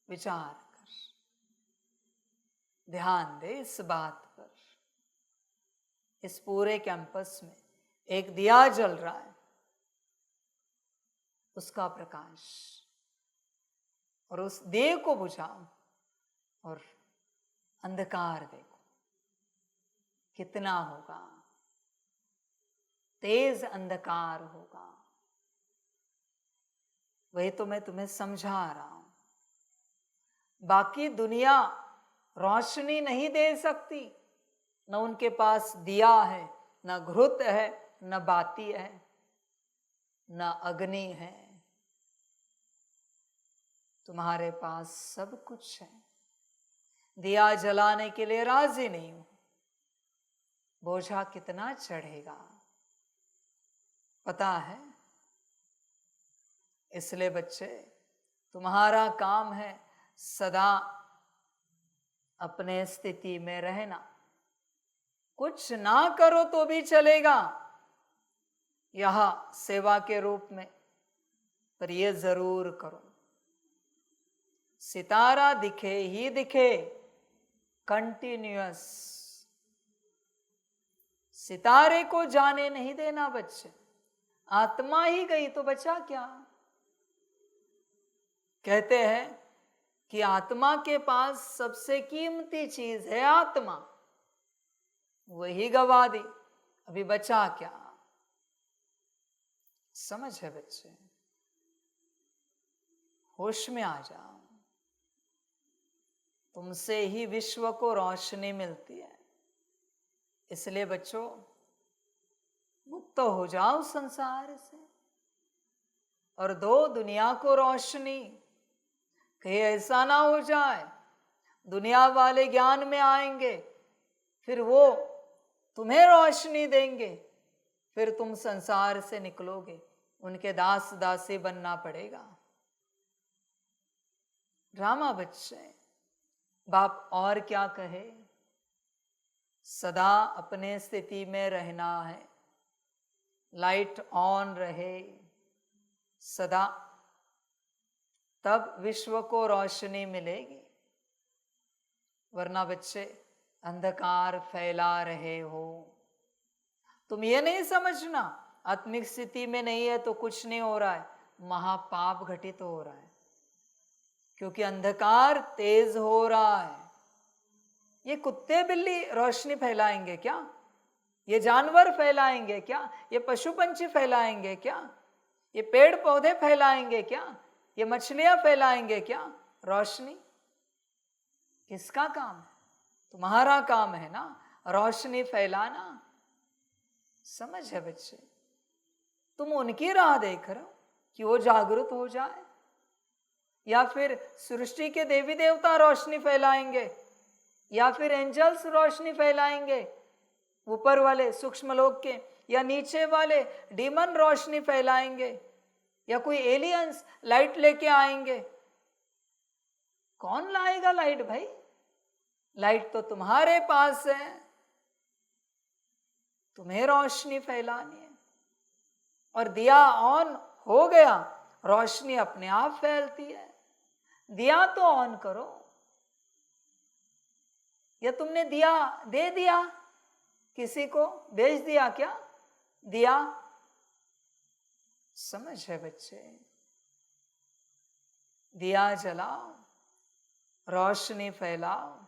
विचार कर, ध्यान दे इस बात पर। इस पूरे कैंपस में एक दिया जल रहा है, उसका प्रकाश, और उस दिए को बुझाओ और अंधकार देखो कितना होगा, तेज अंधकार होगा। वही तो मैं तुम्हें समझा रहा हूं। बाकी दुनिया रोशनी नहीं दे सकती, न उनके पास दिया है, न घृत है, न बाती है, न अग्नि है। तुम्हारे पास सब कुछ है। दिया जलाने के लिए राजी नहीं हूं, बोझा कितना चढ़ेगा पता है। इसलिए बच्चे, तुम्हारा काम है सदा अपने स्थिति में रहना। कुछ ना करो तो भी चलेगा, यहां सेवा के रूप में पर ये जरूर करो, सितारा दिखे ही दिखे, कंटिन्यूअस। सितारे को जाने नहीं देना बच्चे। आत्मा ही गई तो बचा क्या? कहते हैं कि आत्मा के पास सबसे कीमती चीज है आत्मा, वही गवा दी, अभी बचा क्या? समझ है बच्चे? होश में आ जाओ। तुमसे ही विश्व को रोशनी मिलती है, इसलिए बच्चों मुक्त हो जाओ संसार से और दो दुनिया को रोशनी। कहीं ऐसा ना हो जाए दुनिया वाले ज्ञान में आएंगे, फिर वो तुम्हें रोशनी देंगे, फिर तुम संसार से निकलोगे, उनके दास दासी बनना पड़ेगा। ड्रामा बच्चे, बाप और क्या कहे, सदा अपने स्थिति में रहना है, लाइट ऑन रहे सदा, तब विश्व को रोशनी मिलेगी। वरना बच्चे अंधकार फैला रहे हो। तुम ये नहीं समझना आत्मिक स्थिति में नहीं है तो कुछ नहीं हो रहा है, महापाप घटित हो रहा है, क्योंकि अंधकार तेज हो रहा है। ये कुत्ते बिल्ली रोशनी फैलाएंगे क्या? ये जानवर फैलाएंगे क्या? ये पशु पंछी फैलाएंगे क्या? ये पेड़ पौधे फैलाएंगे क्या? ये मछलियां फैलाएंगे क्या रोशनी? किसका काम है? तुम्हारा काम है ना रोशनी फैलाना। समझ है बच्चे? तुम उनकी राह देख रहे हो कि वो जागृत हो जाए, या फिर सृष्टि के देवी देवता रोशनी फैलाएंगे, या फिर एंजल्स रोशनी फैलाएंगे, ऊपर वाले सूक्ष्म लोक के, या नीचे वाले डीमन रोशनी फैलाएंगे, या कोई एलियंस लाइट लेके आएंगे? कौन लाएगा लाइट भाई? लाइट तो तुम्हारे पास है, तुम्हें रोशनी फैलानी है। और दिया ऑन हो गया, रोशनी अपने आप फैलती है। दिया तो ऑन करो, या तुमने दिया दे दिया, किसी को बेच दिया क्या दिया? समझ है बच्चे? दिया जलाओ, रोशनी फैलाओ,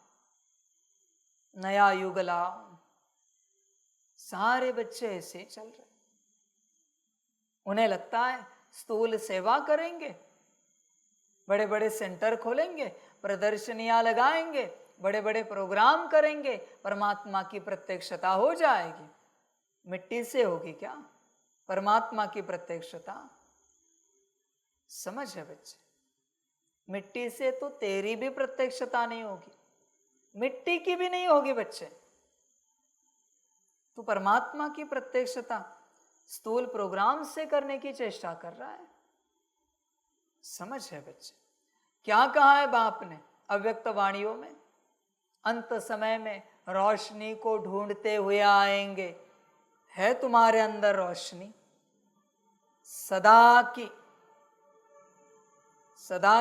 नया युग लाओ। सारे बच्चे ऐसे चल रहे, उन्हें लगता है स्थूल सेवा करेंगे, बड़े बड़े सेंटर खोलेंगे, प्रदर्शनियां लगाएंगे, बड़े बड़े प्रोग्राम करेंगे, परमात्मा की प्रत्यक्षता हो जाएगी। मिट्टी से होगी क्या परमात्मा की प्रत्यक्षता? समझ है बच्चे? मिट्टी से तो तेरी भी प्रत्यक्षता नहीं होगी, मिट्टी की भी नहीं होगी बच्चे। तू परमात्मा की प्रत्यक्षता स्थूल प्रोग्राम से करने की चेष्टा कर रहा है। समझ है बच्चे? क्या कहा है बाप ने अव्यक्त वाणियों में? अंत समय में रोशनी को ढूंढते हुए आएंगे। है तुम्हारे अंदर रोशनी सदा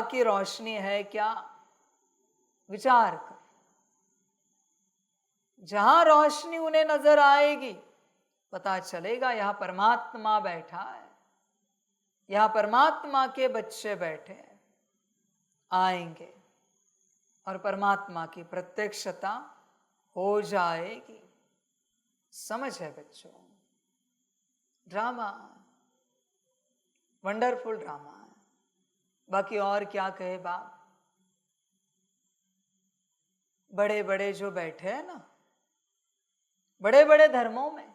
की रोशनी है क्या? विचार कर। जहां रोशनी उन्हें नजर आएगी, पता चलेगा यहां परमात्मा बैठा है, यहां परमात्मा के बच्चे बैठे हैं। आएंगे और परमात्मा की प्रत्यक्षता हो जाएगी। समझ है बच्चों? ड्रामा वंडरफुल ड्रामा है। बाकी और क्या कहे बाप? बड़े बड़े जो बैठे हैं ना, बड़े बड़े धर्मों में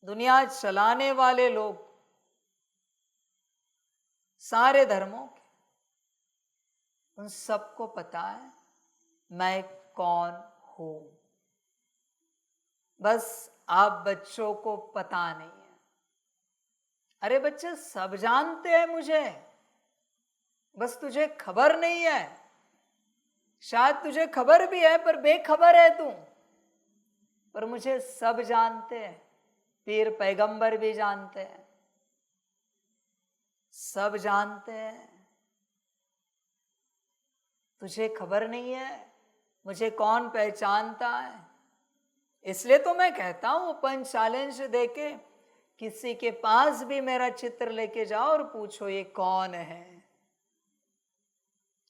दुनिया चलाने वाले लोग, सारे धर्मों के, उन सबको पता है मैं कौन हूं। बस आप बच्चों को पता नहीं है। अरे बच्चे सब जानते हैं मुझे, बस तुझे खबर नहीं है। शायद तुझे खबर भी है पर बेखबर है तू। पर मुझे सब जानते हैं, पीर पैगंबर भी जानते हैं, सब जानते हैं, तुझे खबर नहीं है मुझे कौन पहचानता है। इसलिए तो मैं कहता हूं ओपन चैलेंज देके किसी के पास भी मेरा चित्र लेके जाओ और पूछो ये कौन है।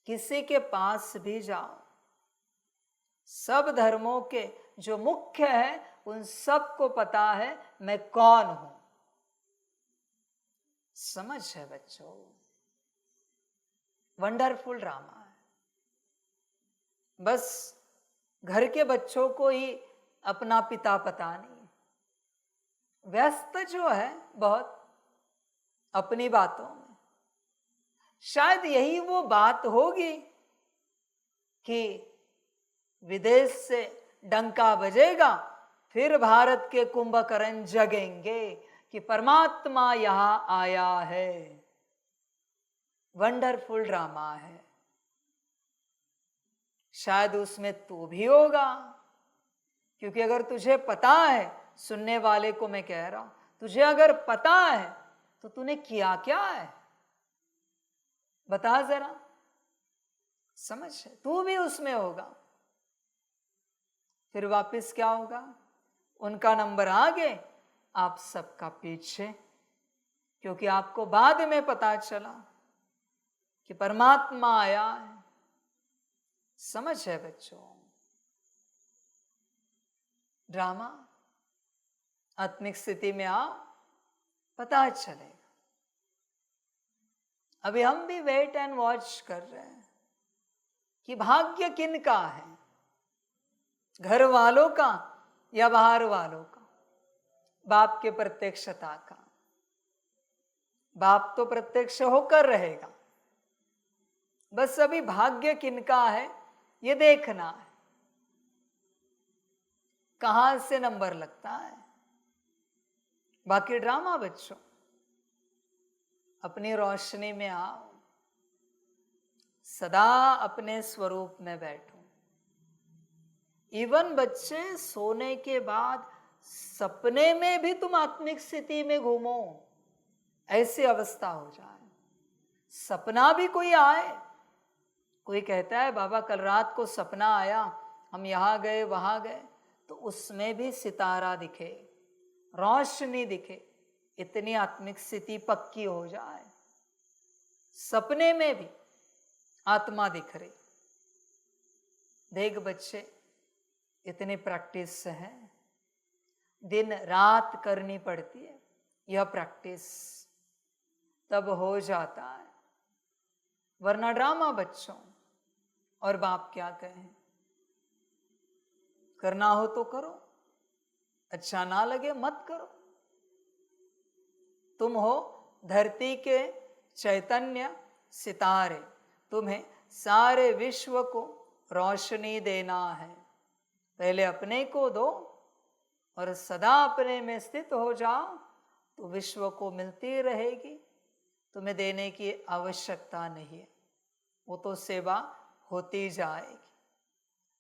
किसी के पास भी जाओ, सब धर्मों के जो मुख्य है उन सबको पता है मैं कौन हूं। समझ है बच्चों, वंडरफुल ड्रामा है। बस घर के बच्चों को ही अपना पिता पता नहीं, व्यस्त जो है बहुत अपनी बातों में। शायद यही वो बात होगी कि विदेश से डंका बजेगा, फिर भारत के कुंभकर्ण जगेंगे कि परमात्मा यहां आया है। वंडरफुल ड्रामा है, शायद उसमें तू भी होगा। क्योंकि अगर तुझे पता है, सुनने वाले को मैं कह रहा हूं, तुझे अगर पता है तो तूने किया क्या है बता जरा। समझ है, तू भी उसमें होगा। फिर वापस क्या होगा, उनका नंबर आगे, आप सबका पीछे। क्योंकि आपको बाद में पता चला कि परमात्मा आया है। समझ है बच्चों, ड्रामा आत्मिक स्थिति में आओ, पता चलेगा। अभी हम भी वेट एंड वॉच कर रहे हैं कि भाग्य किन का है, घर वालों का या बाहर वालों का। बाप के प्रत्यक्षता का, बाप तो प्रत्यक्ष होकर रहेगा, बस अभी भाग्य किनका है ये देखना है, कहां से नंबर लगता है। बाकी ड्रामा बच्चों, अपनी रोशनी में आओ, सदा अपने स्वरूप में बैठो। इवन बच्चे सोने के बाद सपने में भी तुम आत्मिक स्थिति में घूमो, ऐसी अवस्था हो जाए। सपना भी कोई आए, कोई कहता है बाबा कल रात को सपना आया, हम यहां गए वहां गए, तो उसमें भी सितारा दिखे, रोशनी दिखे, इतनी आत्मिक स्थिति पक्की हो जाए। सपने में भी आत्मा दिख रही। देख बच्चे, इतनी प्रैक्टिस है, दिन रात करनी पड़ती है यह प्रैक्टिस, तब हो जाता है। वरना ड्रामा बच्चों, और बाप क्या कहें, करना हो तो करो, अच्छा ना लगे मत करो। तुम हो धरती के चैतन्य सितारे, तुम्हें सारे विश्व को रोशनी देना है। पहले अपने को दो और सदा अपने में स्थित हो जाओ, तो विश्व को मिलती रहेगी। तुम्हें देने की आवश्यकता नहीं है, वो तो सेवा होती जाएगी।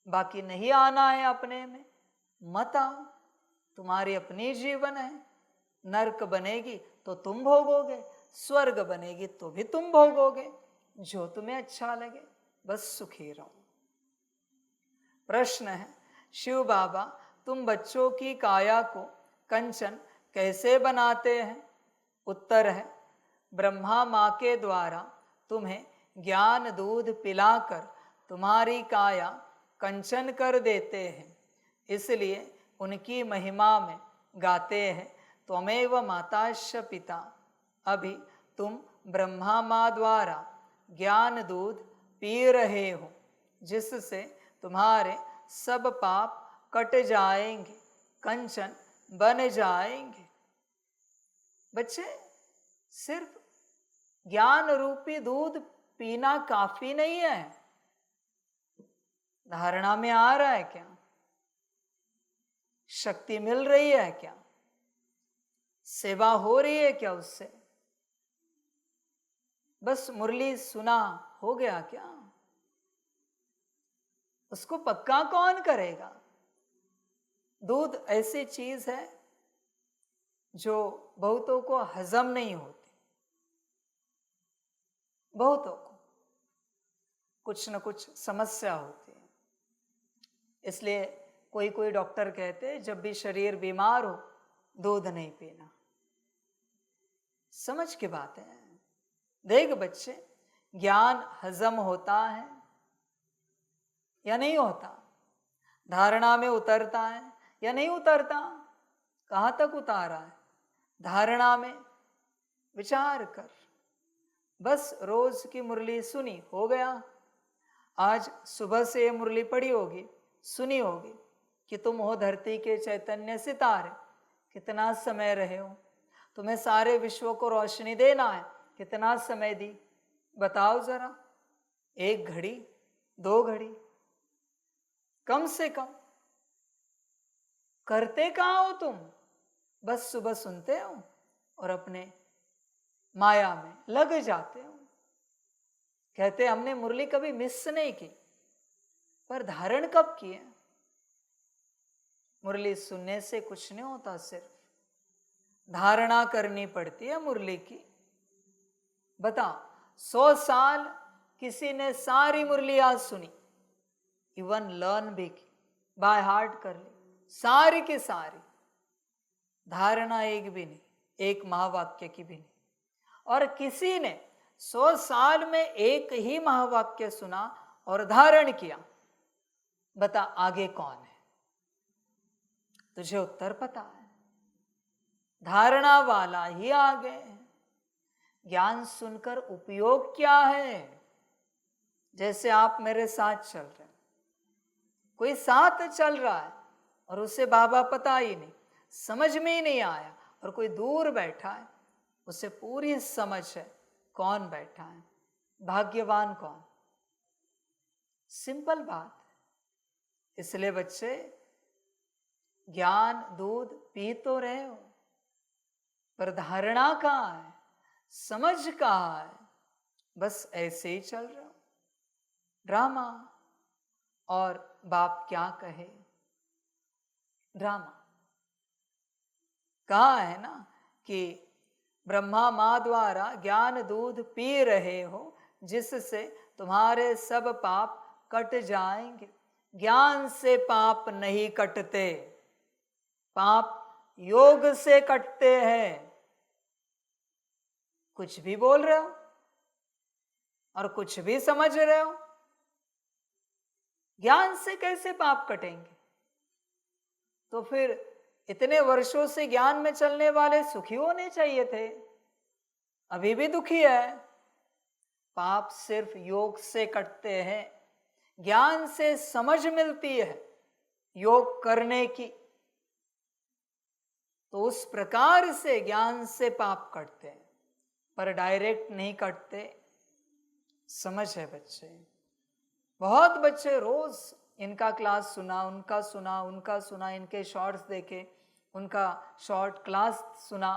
बाकी नहीं आना है अपने में, मत आओ, तुम्हारी अपनी जीवन है। नरक बनेगी तो तुम भोगोगे, स्वर्ग बनेगी तो भी तुम भोगोगे, जो तुम्हें अच्छा लगे, बस सुखी रहो। प्रश्न है, शिव बाबा तुम बच्चों की काया को कंचन कैसे बनाते हैं? उत्तर है, ब्रह्मा माँ के द्वारा तुम्हें ज्ञान दूध पिलाकर तुम्हारी काया कंचन कर देते हैं, इसलिए उनकी महिमा में गाते हैं त्वमेव माताश्च पिता। अभी तुम ब्रह्मा माँ द्वारा ज्ञान दूध पी रहे हो, जिससे तुम्हारे सब पाप कट जाएंगे, कंचन बन जाएंगे। बच्चे, सिर्फ ज्ञान रूपी दूध पीना काफी नहीं है। धारणा में आ रहा है क्या? शक्ति मिल रही है क्या? सेवा हो रही है क्या उससे? बस मुरली सुना हो गया क्या? उसको पक्का कौन करेगा? दूध ऐसी चीज है जो बहुतों को हजम नहीं होती। बहुतों को कुछ न कुछ समस्या होती है। इसलिए कोई कोई डॉक्टर कहते हैं जब भी शरीर बीमार हो दूध नहीं पीना। समझ की बात है। देख बच्चे, ज्ञान हजम होता है या नहीं होता? धारणा में उतरता है या नहीं उतरता? कहां तक उतारा है? धारणा में। विचार कर, बस रोज की मुरली सुनी, हो गया। आज सुबह से ये मुरली पढ़ी होगी, सुनी होगी कि तुम हो धरती के चैतन्य सितारे, कितना समय रहे हो, तुम्हें सारे विश्व को रोशनी देना है, कितना समय दी? बताओ जरा, 1 घड़ी, 2 घड़ी, कम से कम। करते कहाँ हो तुम? बस सुबह सुनते हो और अपने माया में लग जाते हो। कहते हमने मुरली कभी मिस नहीं की, पर धारण कब किए? मुरली सुनने से कुछ नहीं होता, सिर्फ धारणा करनी पड़ती है मुरली की। बताओ, 100 साल किसी ने सारी मुरली आज सुनी, इवन लर्न भी की, बाय हार्ट कर ली, सारी की सारी, धारणा एक भी नहीं, एक महावाक्य की भी नहीं। और किसी ने 100 साल में एक ही महावाक्य सुना और धारण किया, बता आगे कौन है? तुझे उत्तर पता है, धारणा वाला ही आगे है। ज्ञान सुनकर उपयोग क्या है? जैसे आप मेरे साथ चल रहे हैं, कोई साथ चल रहा है और उसे बाबा पता ही नहीं, समझ में ही नहीं आया, और कोई दूर बैठा है, उसे पूरी समझ है कौन बैठा है, भाग्यवान कौन। सिंपल बात है। इसलिए बच्चे, ज्ञान दूध पी तो रहे हो, पर धारणा कहाँ है, समझ कहाँ है? बस ऐसे ही चल रहे हो, ड्रामा। और बाप क्या कहे, ड्रामा। कहा है ना कि ब्रह्मा माँ द्वारा ज्ञान दूध पी रहे हो, जिससे तुम्हारे सब पाप कट जाएंगे। ज्ञान से पाप नहीं कटते, पाप योग से कटते हैं। कुछ भी बोल रहे हो और कुछ भी समझ रहे हो, ज्ञान से कैसे पाप कटेंगे? तो फिर इतने वर्षों से ज्ञान में चलने वाले सुखी होने चाहिए थे, अभी भी दुखी है। पाप सिर्फ योग से कटते हैं, ज्ञान से समझ मिलती है योग करने की, तो उस प्रकार से ज्ञान से पाप कटते हैं, पर डायरेक्ट नहीं कटते। समझ है बच्चे? बहुत बच्चे रोज इनका क्लास सुना, उनका सुना, उनका सुना, इनके शॉर्ट्स देखे, उनका शॉर्ट क्लास सुना,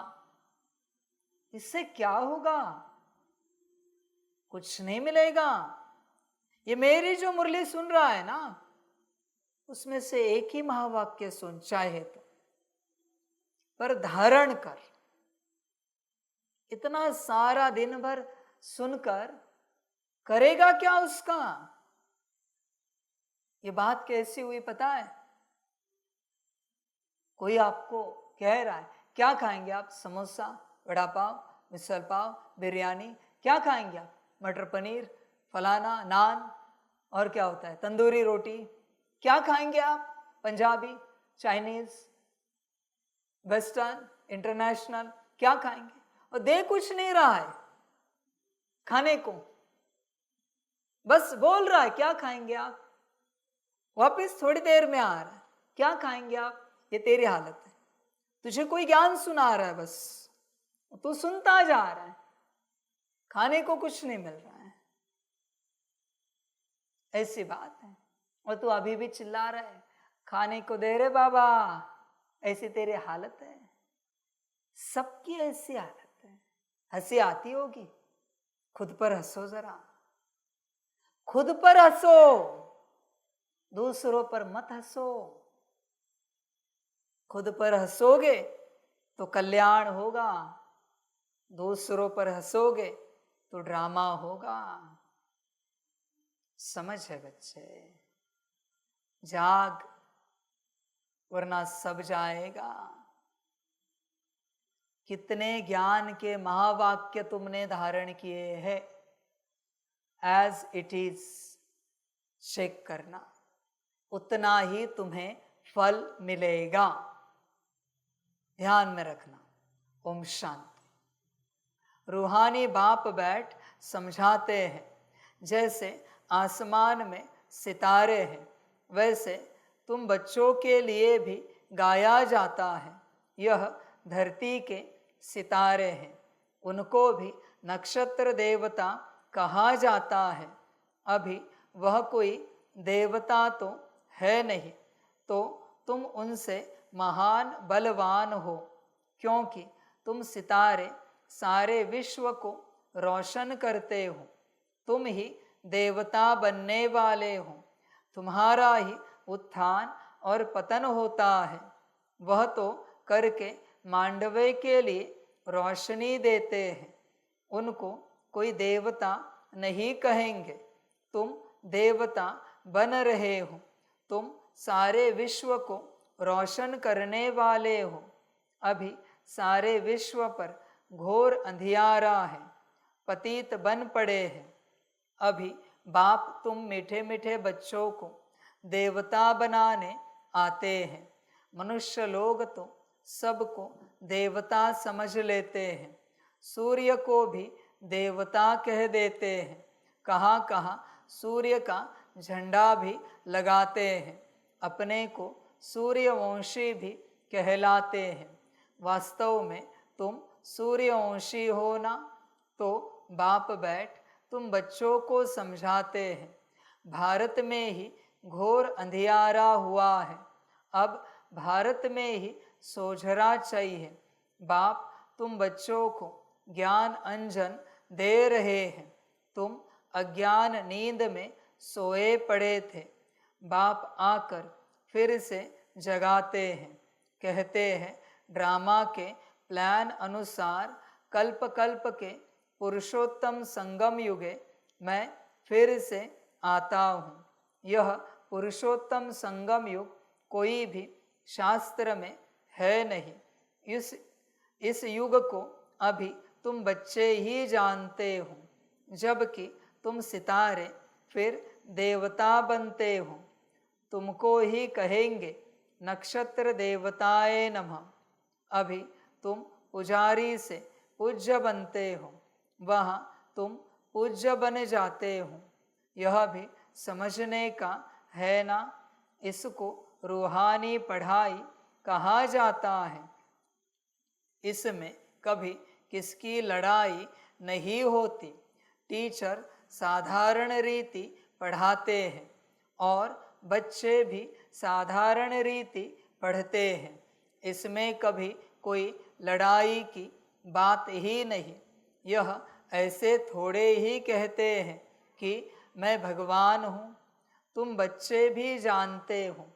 इससे क्या होगा? कुछ नहीं मिलेगा। ये मेरी जो मुरली सुन रहा है ना, उसमें से एक ही महावाक्य सुन चाहे तो, पर धारण कर। इतना सारा दिन भर सुनकर करेगा क्या उसका? ये बात कैसी हुई पता है? कोई आपको कह रहा है क्या खाएंगे आप? समोसा, वड़ा पाव, मिसल पाव, बिरयानी, क्या खाएंगे आप? मटर पनीर, फलाना, नान, और क्या होता है, तंदूरी रोटी, क्या खाएंगे आप? पंजाबी, चाइनीज, वेस्टर्न, इंटरनेशनल, क्या खाएंगे? और दे कुछ नहीं रहा है खाने को, बस बोल रहा है क्या खाएंगे आप, वापस थोड़ी देर में आ रहा है क्या खाएंगे आप। ये तेरी हालत है। तुझे कोई ज्ञान सुना रहा है, बस तू सुनता जा रहा है, खाने को कुछ नहीं मिल रहा है। ऐसी बात है। और तू अभी भी चिल्ला रहा है खाने को दे रे बाबा, ऐसी तेरी हालत है। सबकी ऐसी हालत है। हंसी आती होगी, खुद पर हंसो जरा, खुद पर हंसो, दूसरों पर मत हंसो। खुद पर हंसोगे तो कल्याण होगा, दूसरों पर हंसोगे तो ड्रामा होगा। समझ है बच्चे? जाग, वरना सब जाएगा। कितने ज्ञान के महावाक्य तुमने धारण किए हैं, एज इट इज चेक करना, उतना ही तुम्हें फल मिलेगा। ध्यान में रखना। ओम शांति। रूहानी बाप बैठ समझाते हैं, जैसे आसमान में सितारे हैं वैसे तुम बच्चों के लिए भी गाया जाता है। यह धरती के सितारे हैं, उनको भी नक्षत्र देवता कहा जाता है। अभी वह कोई देवता तो है नहीं, तो तुम उनसे महान बलवान हो, क्योंकि तुम सितारे सारे विश्व को रोशन करते हो। तुम ही देवता बनने वाले हो। तुम्हारा ही उत्थान और पतन होता है। वह तो करके मांडवे के लिए रोशनी देते हैं। उनको कोई देवता नहीं कहेंगे। तुम देवता बन रहे हो। तुम सारे विश्व को रोशन करने वाले हो। अभी सारे विश्व पर घोर अंधियारा है, पतित बन पड़े हैं। अभी बाप तुम मीठे मीठे बच्चों को देवता बनाने आते हैं। मनुष्य लोग तो सबको देवता समझ लेते हैं। सूर्य को भी देवता कह देते हैं। कहाँ कहाँ सूर्य का झंडा भी लगाते हैं। अपने को सूर्यवंशी भी कहलाते हैं। वास्तव में तुम सूर्यवंशी हो ना? तो बाप बैठ तुम बच्चों को समझाते हैं। भारत में ही घोर अंधियारा हुआ है, अब भारत में ही सोझरा चाहिए। बाप तुम बच्चों को ज्ञान अंजन दे रहे हैं। तुम अज्ञान नींद में सोए पड़े थे। बाप आकर फिर से जगाते हैं। कहते हैं ड्रामा के प्लान अनुसार कल्प कल्प के पुरुषोत्तम संगम युगे मैं फिर से आता हूँ। यह पुरुषोत्तम संगम युग कोई भी शास्त्र में है नहीं। इस युग को अभी तुम बच्चे ही जानते हो, जबकि तुम सितारे फिर देवता बनते हो। तुमको ही कहेंगे नक्षत्र देवताए नमः। अभी तुम पुजारी से पूज्य बनते हो, वहाँ तुम पूज्य बन जाते हो। यह भी समझने का है ना? इसको रूहानी पढ़ाई कहा जाता है। इसमें कभी किसकी लड़ाई नहीं होती। टीचर साधारण रीति पढ़ाते हैं और बच्चे भी साधारण रीति पढ़ते हैं। इसमें कभी कोई लड़ाई की बात ही नहीं। यह ऐसे थोड़े ही कहते हैं कि मैं भगवान हूँ। तुम बच्चे भी जानते हो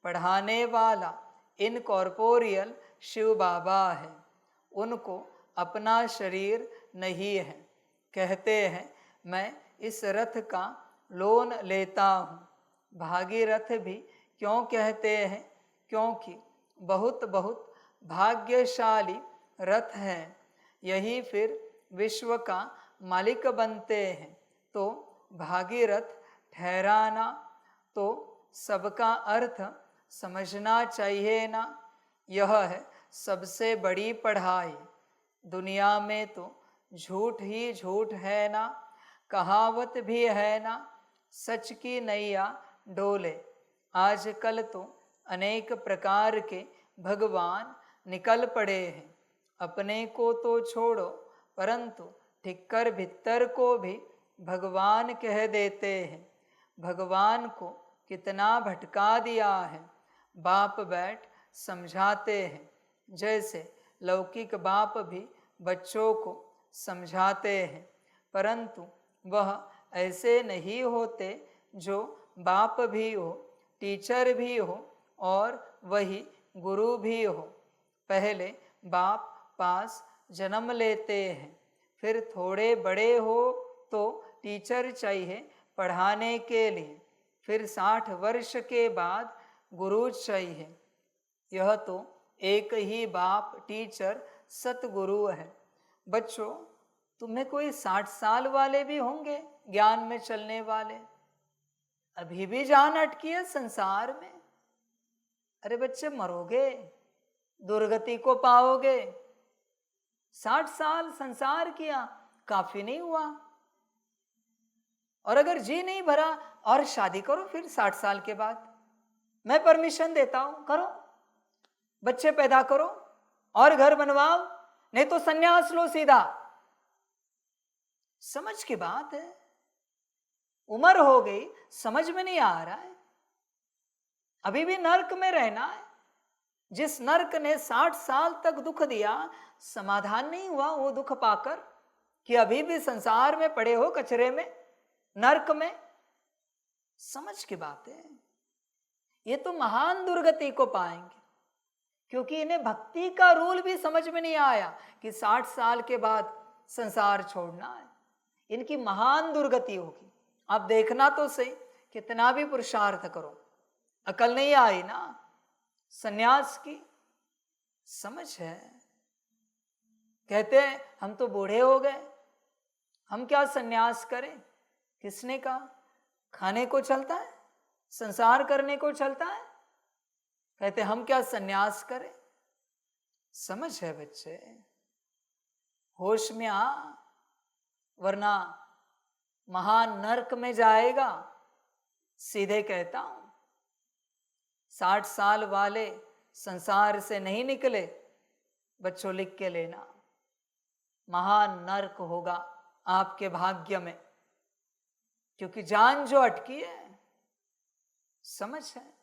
पढ़ाने वाला इनकॉर्पोरियल शिव बाबा है। उनको अपना शरीर नहीं है। कहते हैं मैं इस रथ का लोन लेता हूँ। भागीरथ भी क्यों कहते हैं? क्योंकि बहुत बहुत भाग्यशाली रथ है। यही फिर विश्व का मालिक बनते हैं। तो भागीरथ ठहराना तो सबका अर्थ समझना चाहिए ना? यह है सबसे बड़ी पढ़ाई। दुनिया में तो झूठ ही झूठ है ना? कहावत भी है ना, सच की नैया डोले। आजकल तो अनेक प्रकार के भगवान निकल पड़े हैं। अपने को तो छोड़ो, परंतु ठिक्कर भित्तर को भी भगवान कह देते हैं। भगवान को कितना भटका दिया है। बाप बैठ समझाते हैं, जैसे लौकिक बाप भी बच्चों को समझाते हैं, परंतु वह ऐसे नहीं होते जो बाप भी हो, टीचर भी हो और वही गुरु भी हो। पहले बाप पास जन्म लेते हैं, फिर थोड़े बड़े हो तो टीचर चाहिए पढ़ाने के लिए, फिर 60 वर्ष के बाद गुरु चाहिए। यह तो एक ही बाप टीचर सतगुरु है। बच्चों, तुम्हें कोई 60 साल वाले भी होंगे ज्ञान में चलने वाले, अभी भी जान अटकी है संसार में। अरे बच्चे, मरोगे, दुर्गति को पाओगे। 60 साल संसार किया, काफी नहीं हुआ? और अगर जी नहीं भरा और शादी करो फिर 60 साल के बाद, मैं परमिशन देता हूं, करो, बच्चे पैदा करो और घर बनवाओ, नहीं तो सन्यास लो सीधा। समझ की बात है, उम्र हो गई, समझ में नहीं आ रहा है, अभी भी नर्क में रहना है। जिस नर्क ने 60 साल तक दुख दिया, समाधान नहीं हुआ वो दुख पाकर कि अभी भी संसार में पड़े हो कचरे में, नर्क में। समझ की बात है, ये तो महान दुर्गति को पाएंगे, क्योंकि इन्हें भक्ति का रूल भी समझ में नहीं आया कि 60 साल के बाद संसार छोड़ना है। इनकी महान दुर्गति होगी। आप देखना तो सही, कितना भी पुरुषार्थ करो, अकल नहीं आई ना सन्यास की। समझ है, कहते हैं हम तो बूढ़े हो गए, हम क्या सन्यास करें? किसने कहा? खाने को चलता है, संसार करने को चलता है, कहते हम क्या सन्यास करें? समझ है बच्चे, होश में आ, वरना महान नरक में जाएगा। सीधे कहता हूं, 60 साल वाले संसार से नहीं निकले, बच्चों लिख के लेना, महान नरक होगा आपके भाग्य में, क्योंकि जान जो अटकी है। समझ है,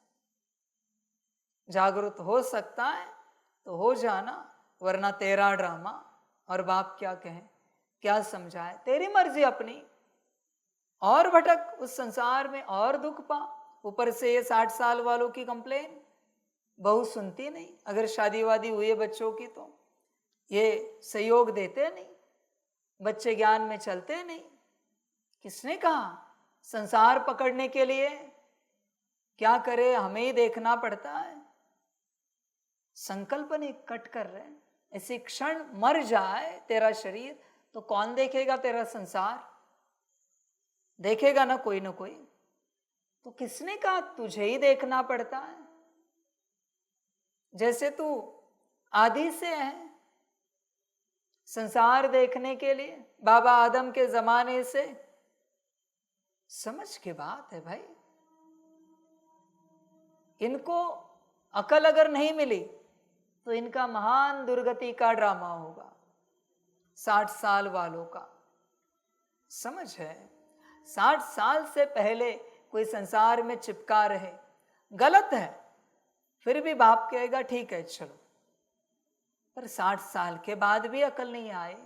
जागरूक हो सकता है तो हो जाना, वरना तेरा ड्रामा, और बाप क्या कहें, क्या समझाए, तेरी मर्जी अपनी। और भटक उस संसार में और दुख पा, ऊपर से ये 60 साल वालों की कंप्लेन, बहू सुनती नहीं। अगर शादी वादी हुई है बच्चों की तो ये सहयोग देते नहीं, बच्चे ज्ञान में चलते नहीं। किसने कहा? संसार पकड़ने के लिए क्या करे, हमें ही देखना पड़ता है। संकल्प नहीं कट कर रहे हैं, इसी क्षण मर जाए तेरा शरीर तो कौन देखेगा तेरा संसार? देखेगा ना कोई ना कोई। तो किसने कहा तुझे ही देखना पड़ता है? जैसे तू आदि से है संसार देखने के लिए, बाबा आदम के जमाने से। समझ की बात है भाई, इनको अकल अगर नहीं मिली तो इनका महान दुर्गति का ड्रामा होगा 60 साल वालों का। समझ है, 60 साल से पहले कोई संसार में चिपका रहे गलत है, फिर भी बाप कहेगा ठीक है चलो। पर 60 साल के बाद भी अकल नहीं आए,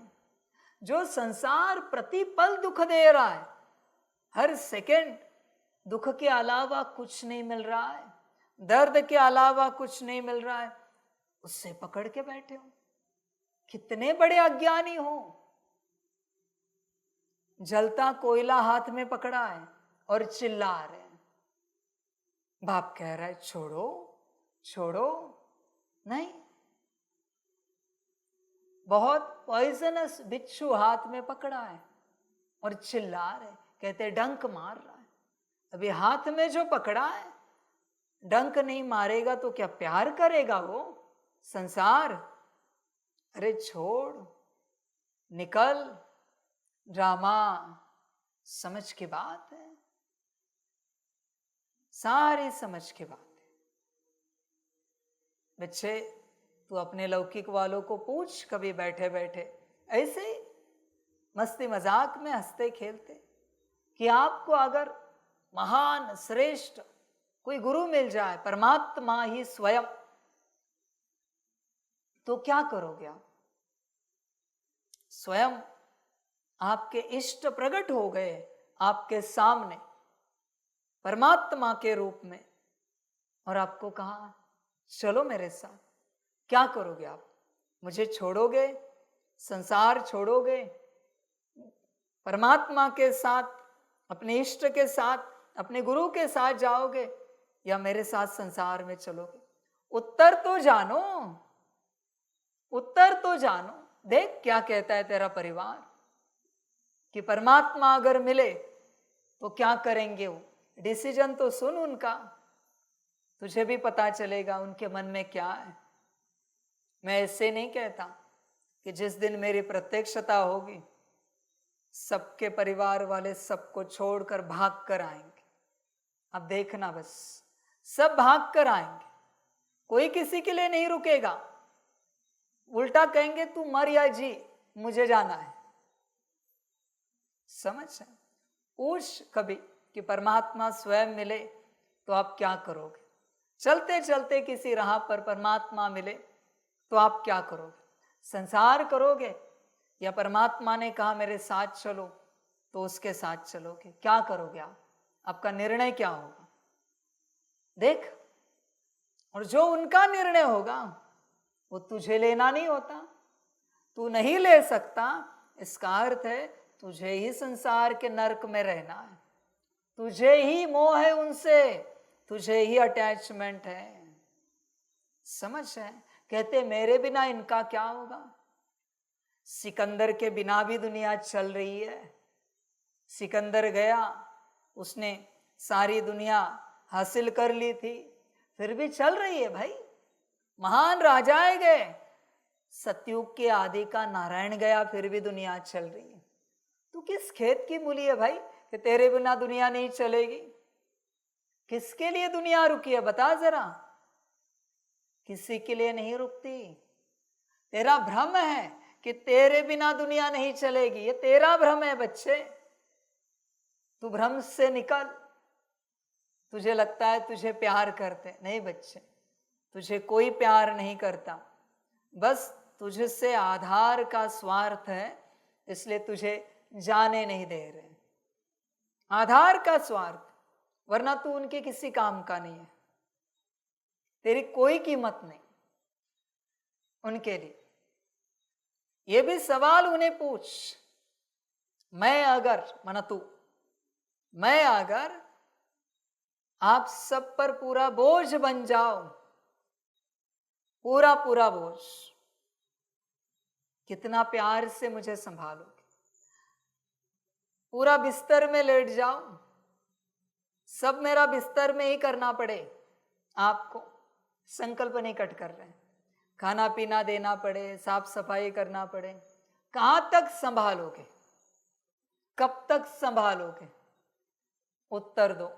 जो संसार प्रतिपल दुख दे रहा है, हर सेकंड दुख के अलावा कुछ नहीं मिल रहा है, दर्द के अलावा कुछ नहीं मिल रहा है, उससे पकड़ के बैठे हो। कितने बड़े अज्ञानी हो, जलता कोयला हाथ में पकड़ा है और चिल्ला रहे हैं। बाप कह रहा है छोड़ो छोड़ो, नहीं। बहुत पॉइजनस बिच्छू हाथ में पकड़ा है और चिल्ला रहे, कहते डंक मार रहा है। अभी हाथ में जो पकड़ा है, डंक नहीं मारेगा तो क्या प्यार करेगा वो संसार? अरे छोड़, निकल, ड्रामा। समझ की बात है, सारी समझ की बात है। बच्चे, तू अपने लौकिक वालों को पूछ, कभी बैठे बैठे ऐसे ही मस्ती मजाक में हंसते खेलते, कि आपको अगर महान श्रेष्ठ कोई गुरु मिल जाए, परमात्मा ही स्वयं, तो क्या करोगे आप? स्वयं आपके इष्ट प्रकट हो गए आपके सामने परमात्मा के रूप में, और आपको कहा चलो मेरे साथ, क्या करोगे आप? मुझे छोड़ोगे? संसार छोड़ोगे? परमात्मा के साथ, अपने इष्ट के साथ, अपने गुरु के साथ जाओगे या मेरे साथ संसार में चलोगे? उत्तर तो जानो, उत्तर तो जानो। देख क्या कहता है तेरा परिवार कि परमात्मा अगर मिले तो क्या करेंगे वो। डिसीजन तो सुन उनका, तुझे भी पता चलेगा उनके मन में क्या है। मैं ऐसे नहीं कहता कि जिस दिन मेरी प्रत्यक्षता होगी सबके परिवार वाले सबको छोड़कर भाग कर आएंगे। अब देखना बस, सब भाग कर आएंगे, कोई किसी के लिए नहीं रुकेगा। उल्टा कहेंगे तू मर या जी, मुझे जाना है। समझ है? पूछ कभी कि परमात्मा स्वयं मिले तो आप क्या करोगे? चलते चलते किसी राह पर परमात्मा मिले तो आप क्या करोगे? संसार करोगे या परमात्मा ने कहा मेरे साथ चलो तो उसके साथ चलोगे? क्या करोगे आप? आपका निर्णय क्या होगा? देख, और जो उनका निर्णय होगा वो तुझे लेना नहीं होता, तू नहीं ले सकता। इसका अर्थ है तुझे ही संसार के नरक में रहना है, तुझे ही मोह है उनसे, तुझे ही अटैचमेंट है। समझ है? कहते मेरे बिना इनका क्या होगा? सिकंदर के बिना भी दुनिया चल रही है। सिकंदर गया, उसने सारी दुनिया हासिल कर ली थी, फिर भी चल रही है भाई। महान राजाएं गए, सतयुग के आदि का नारायण गया, फिर भी दुनिया चल रही है। तू किस खेत की मूली है भाई कि तेरे बिना दुनिया नहीं चलेगी? किसके लिए दुनिया रुकी है बता जरा? किसी के लिए नहीं रुकती। तेरा भ्रम है कि तेरे बिना दुनिया नहीं चलेगी, ये तेरा भ्रम है बच्चे। तू भ्रम से निकल। तुझे लगता है तुझे प्यार करते, नहीं बच्चे, तुझे कोई प्यार नहीं करता। बस तुझसे आधार का स्वार्थ है, इसलिए तुझे जाने नहीं दे रहे। आधार का स्वार्थ, वरना तू उनके किसी काम का नहीं है, तेरी कोई कीमत नहीं उनके लिए। ये भी सवाल उन्हें पूछ, मैं अगर, माना तू, मैं अगर आप सब पर पूरा बोझ बन जाऊं, पूरा पूरा बोझ, कितना प्यार से मुझे संभालोगे? पूरा बिस्तर में लेट जाऊं, सब मेरा बिस्तर में ही करना पड़े आपको, संकल्प नहीं कट कर रहे हैं, खाना पीना देना पड़े, साफ सफाई करना पड़े, कहां तक संभालोगे? कब तक संभालोगे? उत्तर दो।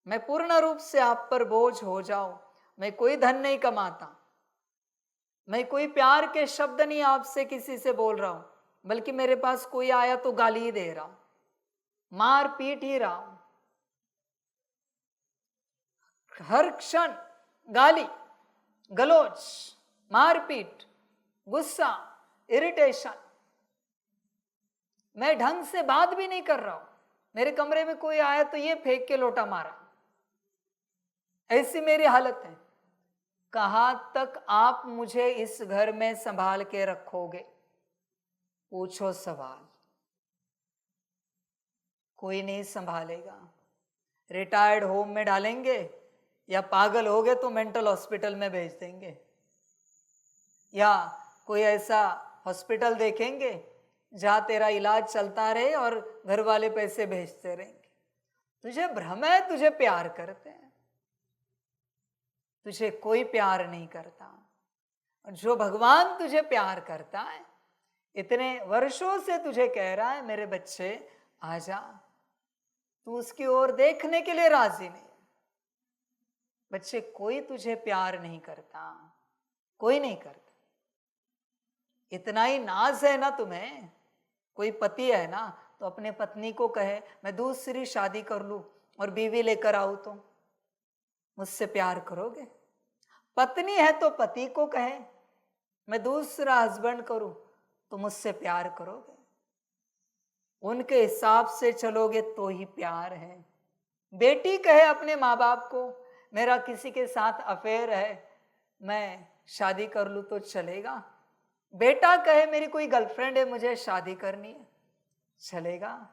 मैं पूर्ण रूप से आप पर बोझ हो जाऊं, मैं कोई धन नहीं कमाता, मैं कोई प्यार के शब्द नहीं आपसे किसी से बोल रहा हूं, बल्कि मेरे पास कोई आया तो गाली ही दे रहा हूं, मार पीट ही रहा हूं, हर क्षण गाली गलोच, मारपीट, गुस्सा, इरिटेशन। मैं ढंग से बात भी नहीं कर रहा हूं, मेरे कमरे में कोई आया तो ये फेंक के लोटा मारा, ऐसी मेरी हालत है। कहां तक आप मुझे इस घर में संभाल के रखोगे? पूछो सवाल। कोई नहीं संभालेगा। रिटायर्ड होम में डालेंगे या पागल हो गए तो मेंटल हॉस्पिटल में भेज देंगे, या कोई ऐसा हॉस्पिटल देखेंगे जहां तेरा इलाज चलता रहे और घर वाले पैसे भेजते रहेंगे। तुझे भ्रम है तुझे प्यार करते हैं, तुझे कोई प्यार नहीं करता। और जो भगवान तुझे प्यार करता है, इतने वर्षों से तुझे कह रहा है मेरे बच्चे आजा, तू उसकी ओर देखने के लिए राजी नहीं। बच्चे, कोई तुझे प्यार नहीं करता, कोई नहीं करता। इतना ही नाज है ना तुम्हें, कोई पति है ना तो अपने पत्नी को कहे मैं दूसरी शादी कर लूं और बीवी लेकर आऊं तो मुझसे प्यार करोगे? पत्नी है तो पति को कहे मैं दूसरा हस्बैंड करूं तो मुझसे प्यार करोगे? उनके हिसाब से चलोगे तो ही प्यार है। बेटी कहे अपने माँ बाप को मेरा किसी के साथ अफेयर है, मैं शादी कर लूं तो चलेगा? बेटा कहे मेरी कोई गर्लफ्रेंड है, मुझे शादी करनी है, चलेगा?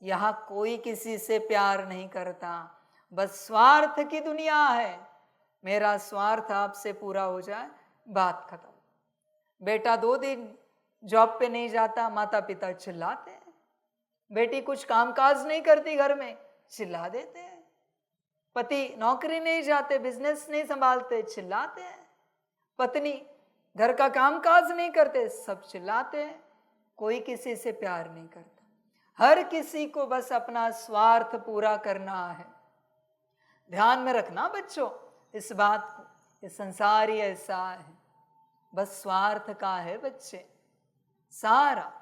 यहां कोई किसी से प्यार नहीं करता, बस स्वार्थ की दुनिया है। मेरा स्वार्थ आपसे पूरा हो जाए, बात खत्म। बेटा 2 दिन जॉब पे नहीं जाता, माता पिता चिल्लाते हैं। बेटी कुछ कामकाज नहीं करती घर में, चिल्ला देते हैं। पति नौकरी नहीं जाते, बिजनेस नहीं संभालते, चिल्लाते हैं। पत्नी घर का कामकाज नहीं करते, सब चिल्लाते हैं। कोई किसी से प्यार नहीं करता, हर किसी को बस अपना स्वार्थ पूरा करना है। ध्यान में रखना बच्चों इस बात को, ये संसार ही ऐसा है, बस स्वार्थ का है बच्चे सारा।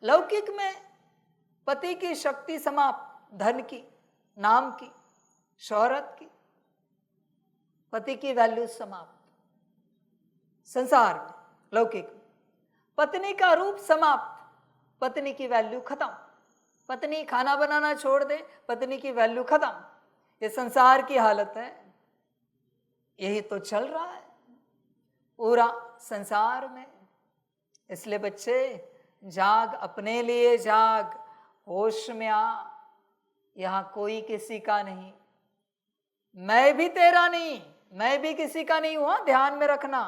लौकिक में पति की शक्ति समाप्त, धन की, नाम की, शोहरत की, पति की वैल्यू समाप्त। संसार में लौकिक में पत्नी का रूप समाप्त, पत्नी की वैल्यू खत्म। पत्नी खाना बनाना छोड़ दे, पत्नी की वैल्यू खत्म। ये संसार की हालत है, यही तो चल रहा है पूरा संसार में। इसलिए बच्चे जाग, अपने लिए जाग, होश में आ। यहां कोई किसी का नहीं, मैं भी तेरा नहीं, मैं भी किसी का नहीं हुआ। ध्यान में रखना,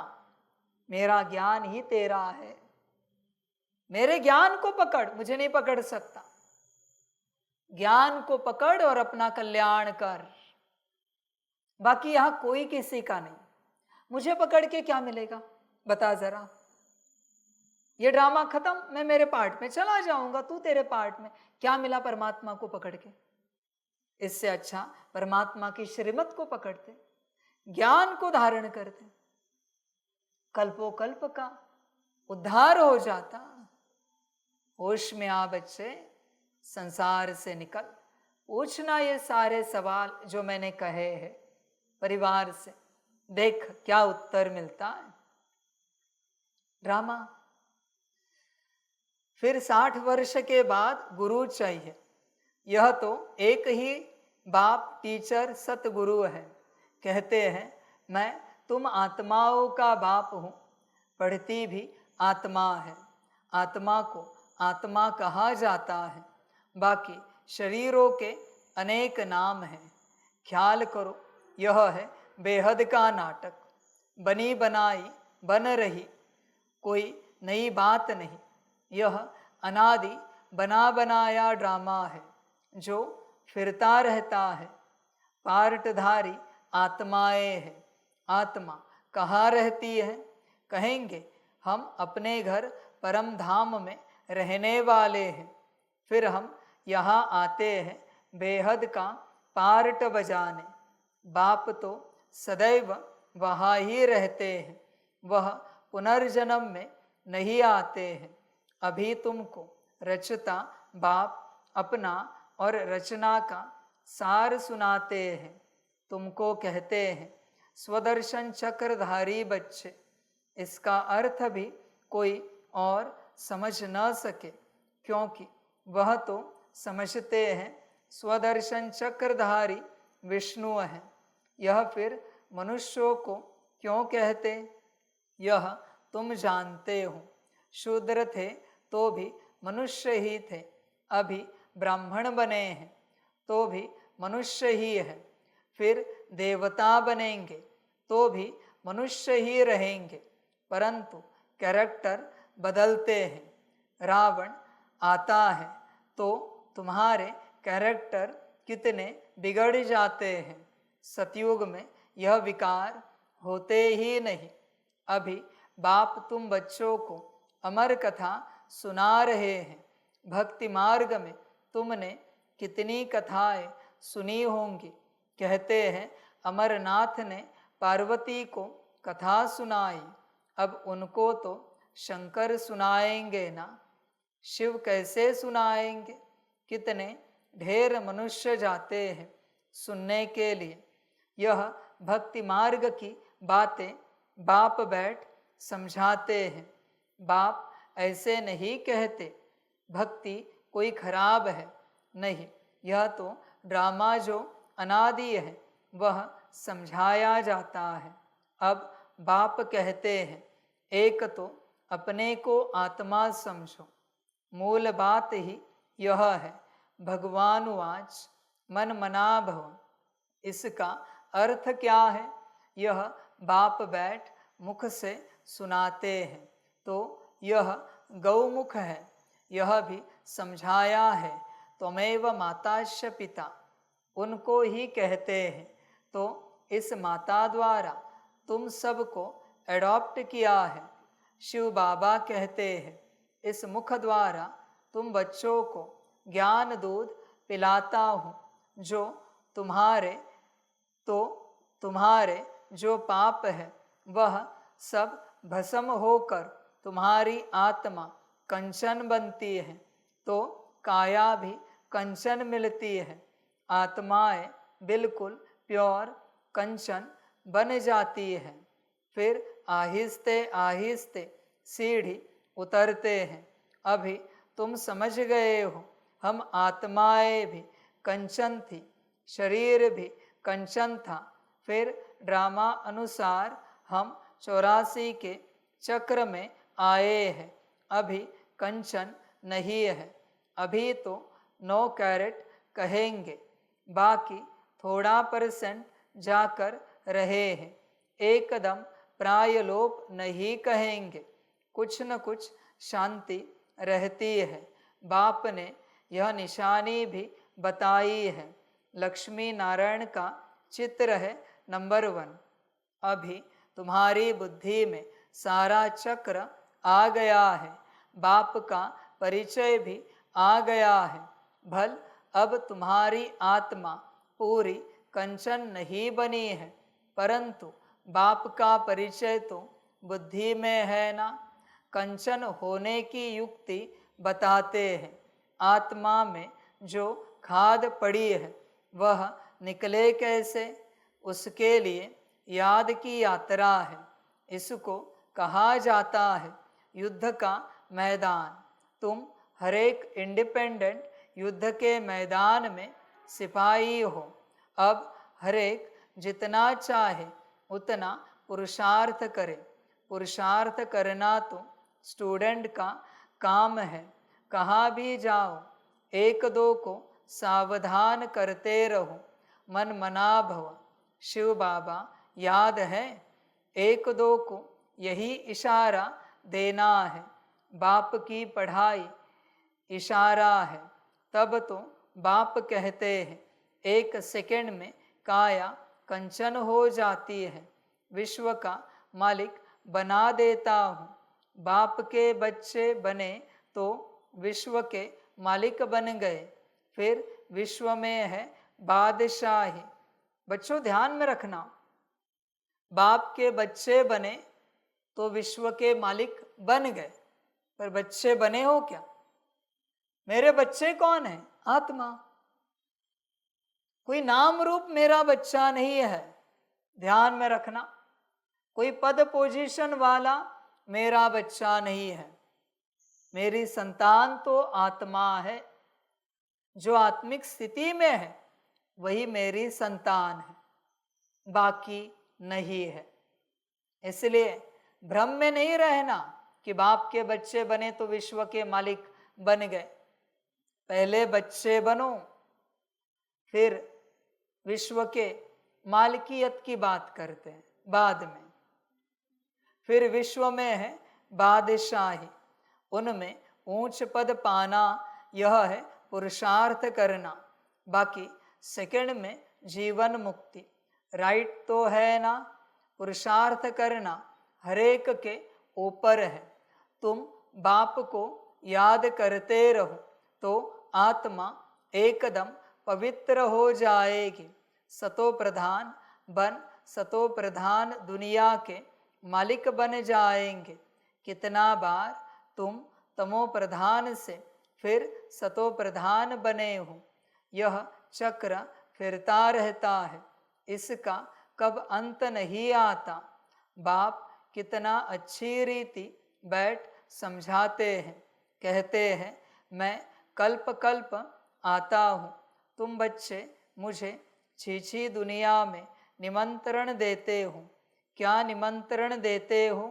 मेरा ज्ञान ही तेरा है। मेरे ज्ञान को पकड़, मुझे नहीं पकड़ सकता। ज्ञान को पकड़ और अपना कल्याण कर, बाकी यहां कोई किसी का नहीं। मुझे पकड़ के क्या मिलेगा बता जरा? ये ड्रामा खत्म, मैं मेरे पार्ट में चला जाऊंगा, तू तेरे पार्ट में। क्या मिला परमात्मा को पकड़ के? इससे अच्छा परमात्मा की श्रीमत को पकड़ते, ज्ञान को धारण करते, कल्पोकल्प का उद्धार हो जाता। होश में आ बच्चे, संसार से निकल, पूछना ये सारे सवाल जो मैंने कहे हैं परिवार से, देख क्या उत्तर मिलता है। ड्रामा फिर 60 वर्ष के बाद गुरु चाहिए। यह तो एक ही बाप टीचर सतगुरु है। कहते हैं मैं तुम आत्माओं का बाप हूं, पढ़ती भी आत्मा है। आत्मा को आत्मा कहा जाता है, बाकी शरीरों के अनेक नाम हैं। ख्याल करो, यह है बेहद का नाटक। बनी बनाई बन रही कोई नई बात नहीं। यह अनादि बना बनाया ड्रामा है जो फिरता रहता है। पार्टधारी आत्माएं हैं। आत्मा कहाँ रहती है? कहेंगे हम अपने घर परम धाम में रहने वाले हैं। फिर हम यहाँ आते हैं बेहद का पार्ट बजाने। बाप तो सदैव वहाँ ही रहते हैं, वह पुनर्जन्म में नहीं आते हैं। अभी तुमको रचता बाप अपना और रचना का सार सुनाते हैं। तुमको कहते हैं स्वदर्शन चक्रधारी बच्चे। इसका अर्थ भी कोई और समझ न सके, क्योंकि वह तो समझते हैं स्वदर्शन चक्रधारी विष्णु है। यह फिर मनुष्यों को क्यों कहते? यह तुम जानते हो। शूद्र थे तो भी मनुष्य ही थे, अभी ब्राह्मण बने हैं तो भी मनुष्य ही है। फिर देवता बनेंगे तो भी मनुष्य ही रहेंगे, परंतु कैरेक्टर बदलते हैं। रावण आता है तो तुम्हारे कैरेक्टर कितने बिगड़ जाते हैं। सतयुग में यह विकार होते ही नहीं। अभी बाप तुम बच्चों को अमर कथा सुना रहे हैं। भक्ति मार्ग में तुमने कितनी कथाएं सुनी होंगी। कहते हैं अमरनाथ ने पार्वती को कथा सुनाई, अब उनको तो शंकर सुनाएंगे ना। शिव कैसे सुनाएंगे? कितने ढेर मनुष्य जाते हैं सुनने के लिए। यह भक्ति मार्ग की बातें बाप बैठ समझाते हैं। बाप ऐसे नहीं कहते भक्ति कोई खराब है, नहीं, यह तो ड्रामा जो अनादि है वह समझाया जाता है। अब बाप कहते हैं एक तो अपने को आत्मा समझो, मूल बात ही यह है। भगवान वाच मन मना भव। इसका अर्थ क्या है? यह बाप बैठ मुख से सुनाते हैं, तो यह गौमुख है। यह भी समझाया है, त्वमेव माताश्च पिता, उनको ही कहते हैं। तो इस माता द्वारा तुम सबको एडॉप्ट किया है। शिव बाबा कहते हैं, इस मुख द्वारा तुम बच्चों को ज्ञान दूध पिलाता हूँ, जो तुम्हारे जो पाप है वह सब भस्म होकर तुम्हारी आत्मा कंचन बनती है, तो काया भी कंचन मिलती है। आत्माएं बिल्कुल प्योर कंचन बन जाती है। फिर आहिस्ते आहिस्ते सीढ़ी उतरते हैं। अभी तुम समझ गए हो, हम आत्माएं भी कंचन थी, शरीर भी कंचन था। फिर ड्रामा अनुसार हम 84 के चक्र में आए हैं। अभी कंचन नहीं है, अभी तो 9 कैरेट कहेंगे, बाकी थोड़ा % जाकर रहे हैं। एकदम प्रायलोप नहीं कहेंगे, कुछ न कुछ शांति रहती है। बाप ने यह निशानी भी बताई है। लक्ष्मी नारायण का चित्र है नंबर 1। अभी तुम्हारी बुद्धि में सारा चक्र आ गया है, बाप का परिचय भी आ गया है। भल अब तुम्हारी आत्मा पूरी कंचन नहीं बनी है, परंतु बाप का परिचय तो बुद्धि में है ना। कंचन होने की युक्ति बताते हैं। आत्मा में जो खाद पड़ी है वह निकले कैसे, उसके लिए याद की यात्रा है। इसको कहा जाता है युद्ध का मैदान। तुम हर एक इंडिपेंडेंट युद्ध के मैदान में सिपाही हो। अब हर एक जितना चाहे उतना पुरुषार्थ करे। पुरुषार्थ करना तो स्टूडेंट का काम है। कहाँ भी जाओ, 1-2 को सावधान करते रहो, मन मना भव। शिव बाबा याद है, 1-2 को यही इशारा देना है। बाप की पढ़ाई इशारा है। तब तो बाप कहते हैं 1 सेकंड में काया कंचन हो जाती है, विश्व का मालिक बना देता हूँ। बाप के बच्चे बने तो विश्व के मालिक बन गए। फिर विश्व में है बादशाही। बच्चों ध्यान में रखना, बाप के बच्चे बने तो विश्व के मालिक बन गए, पर बच्चे बने हो क्या? मेरे बच्चे कौन है? आत्मा। कोई नाम रूप मेरा बच्चा नहीं है, ध्यान में रखना। कोई पद पोजीशन वाला मेरा बच्चा नहीं है। मेरी संतान तो आत्मा है। जो आत्मिक स्थिति में है वही मेरी संतान है, बाकी नहीं है। इसलिए भ्रम में नहीं रहना कि बाप के बच्चे बने तो विश्व के मालिक बन गए। पहले बच्चे बनो, फिर विश्व के मालिकियत की बात करते हैं बाद में। फिर विश्व में है बादशाही, उनमें ऊंच पद पाना यह है पुरुषार्थ करना। बाकी सेकंड में जीवन मुक्ति। राइट तो है ना, पुरुषार्थ करना हरेक के ऊपर है। तुम बाप को याद करते रहो तो आत्मा एकदम पवित्र हो जाएगी। सतो प्रधान बन सतो प्रधान दुनिया के मालिक बन जाएंगे। कितना बार तुम तमो प्रधान से फिर सतो प्रधान बने हो। यह चक्र फिरता रहता है, इसका कब अंत नहीं आता। बाप कितना अच्छी रीति बैठ समझाते हैं। कहते हैं मैं कल्प कल्प आता हूँ। तुम बच्चे मुझे छीछी दुनिया में निमंत्रण देते हो। क्या निमंत्रण देते हो?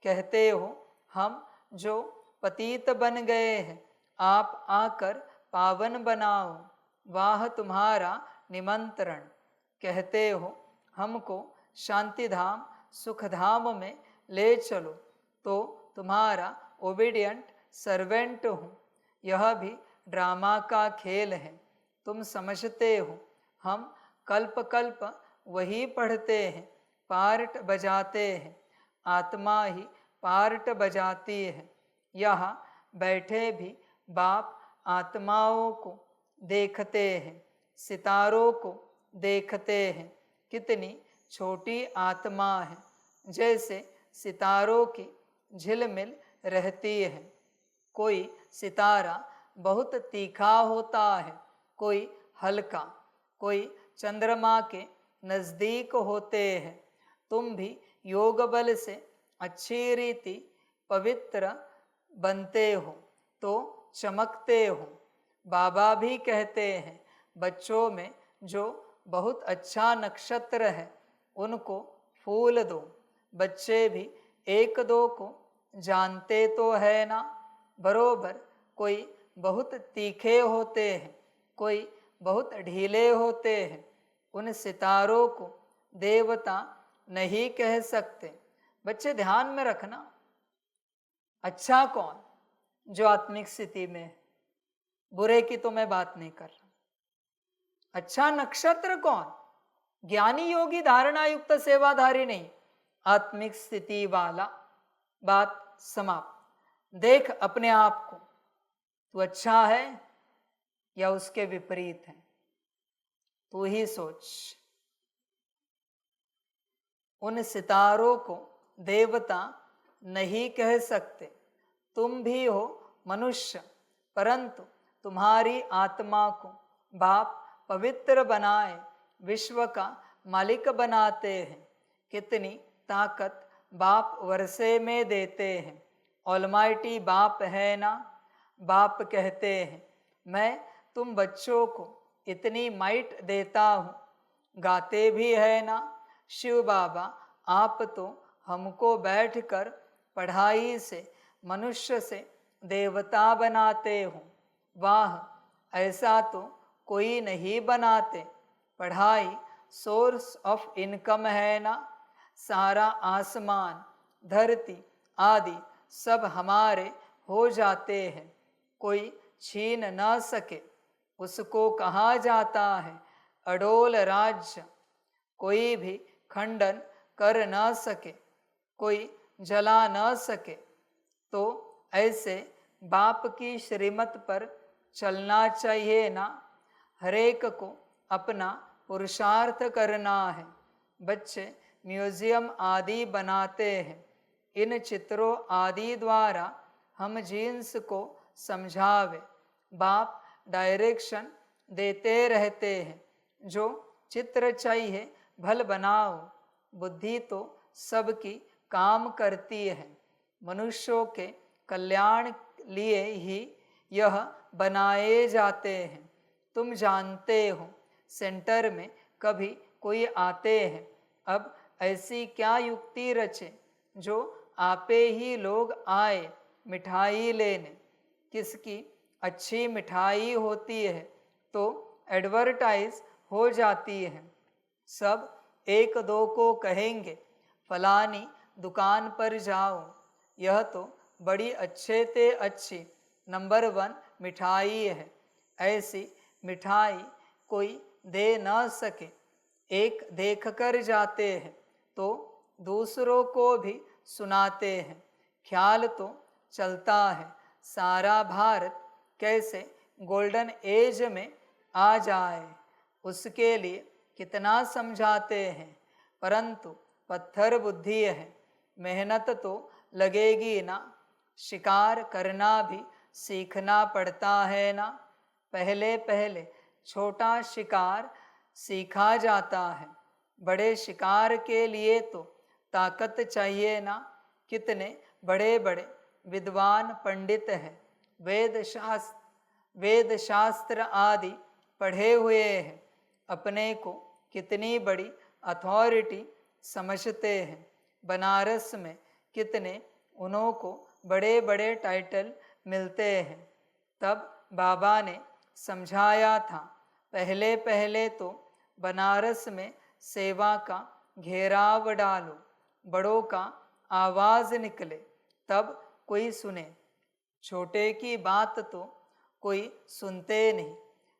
कहते हो हम जो पतित बन गए हैं आप आकर पावन बनाओ, वाह तुम्हारा निमंत्रण। कहते हो हमको शांति धाम सुख धाम में ले चलो, तो तुम्हारा ओबीडियंट सर्वेंट हूँ। यह भी ड्रामा का खेल है, तुम समझते हो। हम कल्प कल्प वही पढ़ते हैं, पार्ट बजाते हैं, आत्मा ही पार्ट बजाती है। यहाँ बैठे भी बाप आत्माओं को देखते हैं, सितारों को देखते हैं। कितनी छोटी आत्मा है, जैसे सितारों की झिलमिल रहती है। कोई सितारा बहुत तीखा होता है, कोई हल्का, कोई चंद्रमा के नज़दीक होते हैं। तुम भी योग बल से अच्छी रीति पवित्र बनते हो तो चमकते हो। बाबा भी कहते हैं बच्चों में जो बहुत अच्छा नक्षत्र है उनको फूल दो। बच्चे भी एक दो को जानते तो है ना, बरोबर। कोई बहुत तीखे होते हैं, कोई बहुत ढीले होते हैं। उन सितारों को देवता नहीं कह सकते। बच्चे ध्यान में रखना, अच्छा कौन जो आत्मिक स्थिति में है, बुरे की तो मैं बात नहीं कर रहा। अच्छा नक्षत्र कौन? ज्ञानी योगी धारणा युक्त सेवाधारी नहीं, आत्मिक स्थिति वाला। बात समाप्त। देख अपने आप को, तू अच्छा है या उसके विपरीत है, तू ही सोच। उन सितारों को देवता नहीं कह सकते। तुम भी हो मनुष्य, परंतु तुम्हारी आत्मा को बाप पवित्र बनाए विश्व का मालिक बनाते हैं। कितनी ताकत बाप वर्षे में देते हैं। ऑलमाइटी बाप है ना। बाप कहते हैं मैं तुम बच्चों को इतनी माइट देता हूँ। गाते भी है ना शिव बाबा, आप तो हमको बैठकर पढ़ाई से मनुष्य से देवता बनाते हो। वाह, ऐसा तो कोई नहीं बनाते। पढ़ाई सोर्स ऑफ इनकम है ना। सारा आसमान धरती आदि सब हमारे हो जाते हैं, कोई छीन न सके। उसको कहा जाता है अडोल राज्य। कोई भी खंडन कर न सके, कोई जला न सके। तो ऐसे बाप की श्रीमत पर चलना चाहिए ना। हरेक को अपना पुरुषार्थ करना है। बच्चे म्यूजियम आदि बनाते हैं। इन चित्रों आदि द्वारा हम जीन्स को समझावे। बाप डायरेक्शन देते रहते हैं, जो चित्र चाहिए भल बनाओ। बुद्धि तो सबकी काम करती है, मनुष्यों के कल्याण लिए ही यह बनाए जाते हैं। तुम जानते हो सेंटर में कभी कोई आते हैं, अब ऐसी क्या युक्ति रचे जो आपे ही लोग आए मिठाई लेने। किसकी अच्छी मिठाई होती है तो एडवर्टाइज हो जाती है। सब एक दो को कहेंगे फलानी दुकान पर जाओ, यह तो बड़ी अच्छे ते अच्छी नंबर 1 मिठाई है। ऐसी मिठाई कोई दे न सके। एक देख कर जाते हैं तो दूसरों को भी सुनाते हैं। ख्याल तो चलता है सारा भारत कैसे गोल्डन एज में आ जाए, उसके लिए कितना समझाते हैं, परंतु पत्थर बुद्धि है, मेहनत तो लगेगी ना। शिकार करना भी सीखना पड़ता है ना। पहले पहले छोटा शिकार सीखा जाता है, बड़े शिकार के लिए तो ताकत चाहिए ना। कितने बड़े बड़े विद्वान पंडित हैं, वेद शास्त्र आदि पढ़े हुए हैं, अपने को कितनी बड़ी अथॉरिटी समझते हैं। बनारस में कितने उन्हों को बड़े बड़े टाइटल मिलते हैं, तब बाबा ने समझाया था, पहले पहले तो बनारस में सेवा का घेराव डालो, बड़ों का आवाज निकले तब कोई सुने, छोटे की बात तो कोई सुनते नहीं।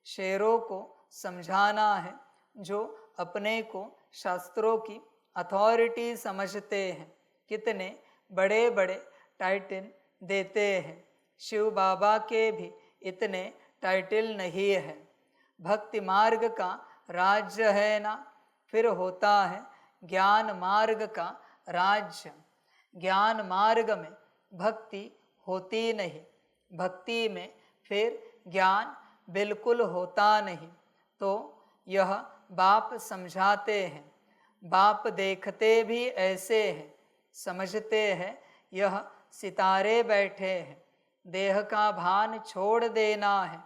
शेरों को समझाना है जो अपने को शास्त्रों की अथॉरिटी समझते हैं। कितने बड़े बड़े टाइटल देते हैं, शिव बाबा के भी इतने टाइटल नहीं है। भक्ति मार्ग का राज्य है ना, फिर होता है ज्ञान मार्ग का राज्य। ज्ञान मार्ग में भक्ति होती नहीं, भक्ति में फिर ज्ञान बिल्कुल होता नहीं। तो यह बाप समझाते हैं। बाप देखते भी ऐसे हैं, समझते हैं यह सितारे बैठे हैं। देह का भान छोड़ देना है,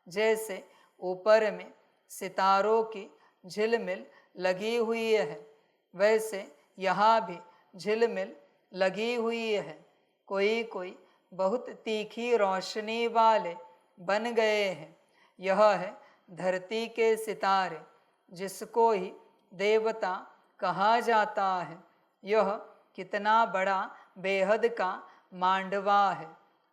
जैसे ऊपर में सितारों की झिलमिल लगी हुई है, वैसे यहाँ भी झिलमिल लगी हुई है। कोई कोई बहुत तीखी रोशनी वाले बन गए हैं। यह है धरती के सितारे, जिसको ही देवता कहा जाता है। यह कितना बड़ा बेहद का मांडवा है।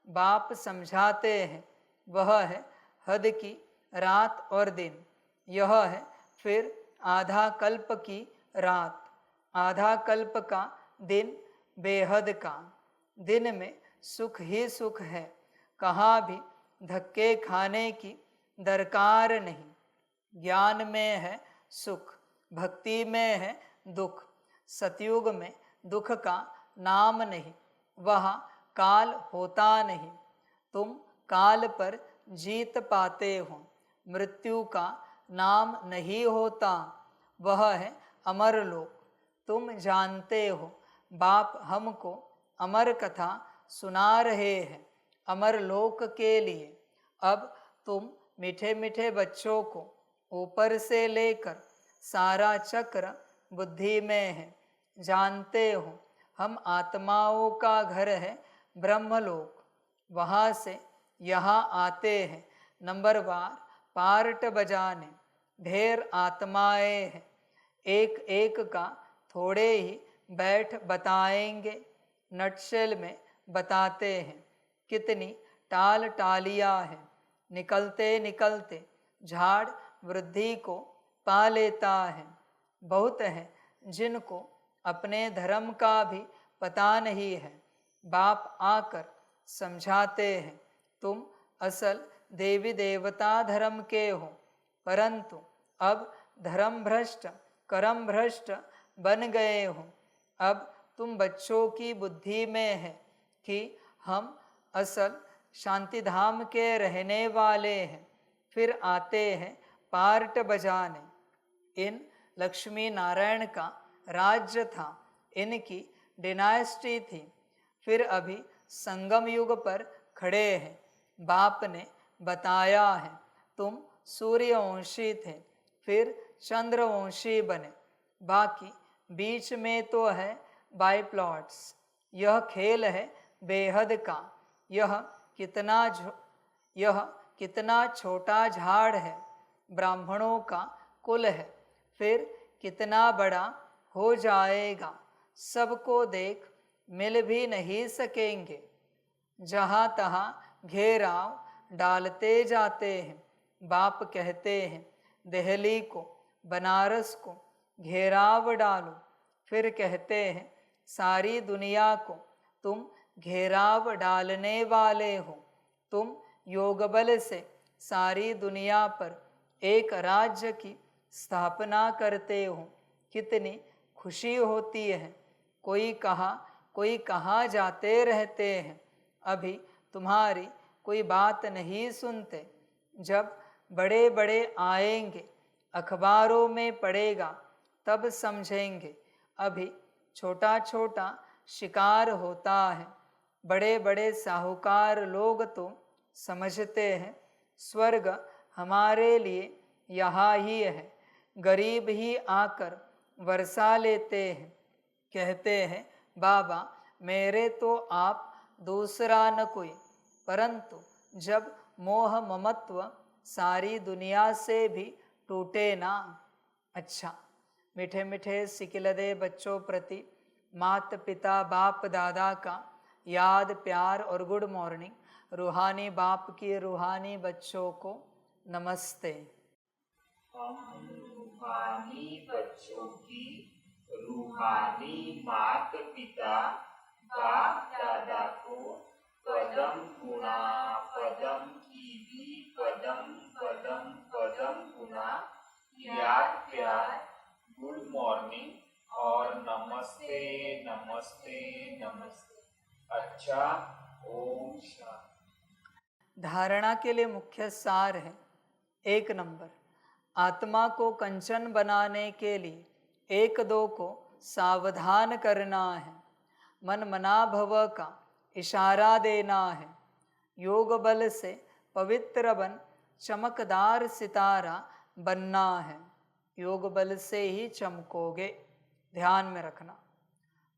बाप समझाते हैं वह है हद की रात और दिन। यह है फिर आधा कल्प की रात, आधा कल्प का दिन बेहद का। दिन में सुख ही सुख है, कहाँ भी धक्के खाने की दरकार नहीं। ज्ञान में है सुख, भक्ति में है दुख। सतयुग में दुख का नाम नहीं, वहाँ काल होता नहीं। तुम काल पर जीत पाते हो। मृत्यु का नाम नहीं होता, वह है अमर लोक। तुम जानते हो बाप हमको अमर कथा सुना रहे हैं अमर लोक के लिए। अब तुम मीठे मीठे बच्चों को ऊपर से लेकर सारा चक्र बुद्धि में है। जानते हो हम आत्माओं का घर है ब्रह्मलोक। वहाँ से यहाँ आते हैं नंबरवार पार्ट बजाने। ढेर आत्माएं हैं, एक एक का थोड़े ही बैठ बताएंगे। नटशेल में बताते हैं कितनी टाल टालियाँ हैं। निकलते निकलते झाड़ वृद्धि को पा लेता है। बहुत है जिनको अपने धर्म का भी पता नहीं है। बाप आकर समझाते हैं तुम असल देवी देवता धर्म के हो, परंतु अब धर्म भ्रष्ट कर्म भ्रष्ट बन गए हो। अब तुम बच्चों की बुद्धि में है कि हम असल शांति धाम के रहने वाले हैं। फिर आते हैं पार्ट बजाने। इन लक्ष्मी नारायण का राज्य था, इनकी डिनाइस्टी थी। फिर अभी संगम युग पर खड़े हैं। बाप ने बताया है तुम सूर्यवंशी थे, फिर चंद्रवंशी बने। बाकी बीच में तो है बाई प्लॉट्स। यह खेल है बेहद का। यह कितना छोटा झाड़ है, ब्राह्मणों का कुल है, फिर कितना बड़ा हो जाएगा। सबको देख मिल भी नहीं सकेंगे। जहाँ तहाँ घेराव डालते जाते हैं। बाप कहते हैं दिल्ली को बनारस को घेराव डालो। फिर कहते हैं सारी दुनिया को तुम घेराव डालने वाले हो। तुम योग बल से सारी दुनिया पर एक राज्य की स्थापना करते हो। कितनी खुशी होती है। कोई कहाँ जाते रहते हैं, अभी तुम्हारी कोई बात नहीं सुनते। जब बड़े बड़े आएंगे, अखबारों में पड़ेगा, तब समझेंगे। अभी छोटा छोटा शिकार होता है। बड़े बड़े साहूकार लोग तो समझते हैं स्वर्ग हमारे लिए यहाँ ही है। गरीब ही आकर वर्षा लेते हैं। कहते हैं बाबा मेरे तो आप दूसरा न कोई, परंतु जब मोह ममत्व सारी दुनिया से भी टूटे ना। अच्छा, मीठे मीठे सिकिलदे बच्चों प्रति माता पिता बाप दादा का याद प्यार और गुड मॉर्निंग। रूहानी बाप की रूहानी बच्चों को नमस्ते। हम रूहानी बच्चों की रूहानी माता पिता बाप दादा को पदम गुणा पदम की भी पदम पदम पदम गुणा याद प्यार गुड मॉर्निंग और नमस्ते नमस्ते नमस्ते। अच्छा, ओम शांति। धारणा के लिए मुख्य सार है। 1 नंबर, आत्मा को कंचन बनाने के लिए 1-2 को सावधान करना है। मन मना भव का इशारा देना है। योग बल से पवित्र बन चमकदार सितारा बनना है। योग बल से ही चमकोगे, ध्यान में रखना।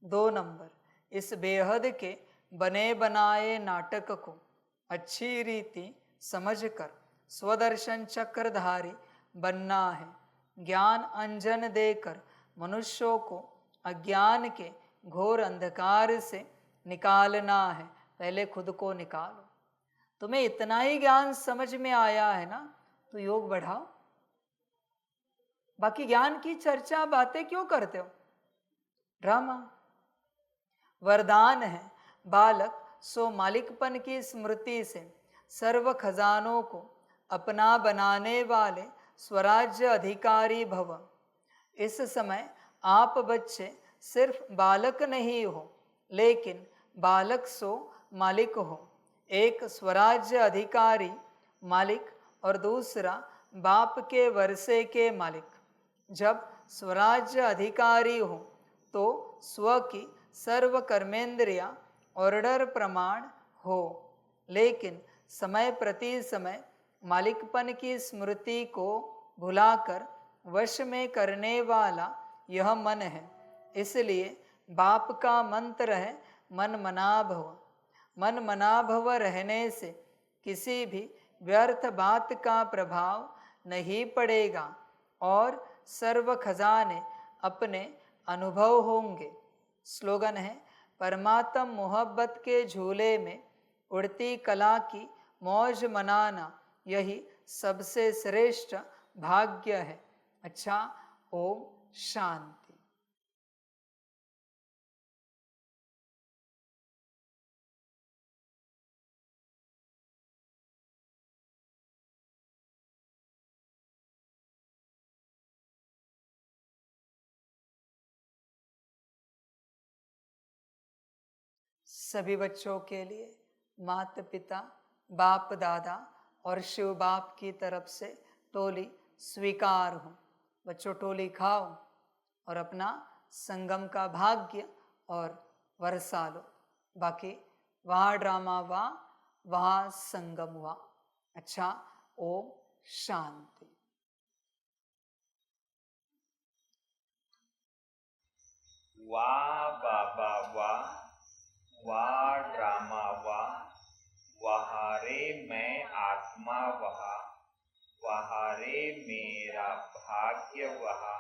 2 नंबर, इस बेहद के बने बनाए नाटक को अच्छी रीति समझकर स्वदर्शन चक्रधारी बनना है। ज्ञान अंजन देकर मनुष्यों को अज्ञान के घोर अंधकार से निकालना है। पहले खुद को निकालो। तुम्हें इतना ही ज्ञान समझ में आया है ना, तो योग बढ़ाओ। बाकी ज्ञान की चर्चा बातें क्यों करते हो? ड्रामा। वरदान है, बालक सो मालिकपन की स्मृति से सर्व खजानों को अपना बनाने वाले स्वराज्य अधिकारी भव। इस समय आप बच्चे सिर्फ बालक नहीं हो, लेकिन बालक सो मालिक हो। एक स्वराज्य अधिकारी मालिक और दूसरा बाप के वर्षे के मालिक। जब स्वराज्य अधिकारी हो तो स्व की सर्व कर्मेंद्रियां ऑर्डर प्रमाण हो, लेकिन समय प्रति समय मालिकपन की स्मृति को भुलाकर वश में करने वाला यह मन है। इसलिए बाप का मंत्र है मन मना भव। मन मना भव रहने से किसी भी व्यर्थ बात का प्रभाव नहीं पड़ेगा और सर्व खजाने अपने अनुभव होंगे। स्लोगन है, परमात्म मोहब्बत के झूले में उड़ती कला की मौज मनाना यही सबसे श्रेष्ठ भाग्य है। अच्छा, ओम शांति। सभी बच्चों के लिए माता पिता बाप दादा और शिव बाप की तरफ से टोली स्वीकार हो। बच्चों, टोली खाओ और अपना संगम का भाग्य और वर्षा लो। बाकी वहाँ ड्रामा हुआ, वहाँ संगम हुआ। अच्छा, ओम शांति। वाह बाबा वाह, वाह ड्रामा वाह, वहारे मैं आत्मा वहा, वहारे मेरा भाग्य वहा,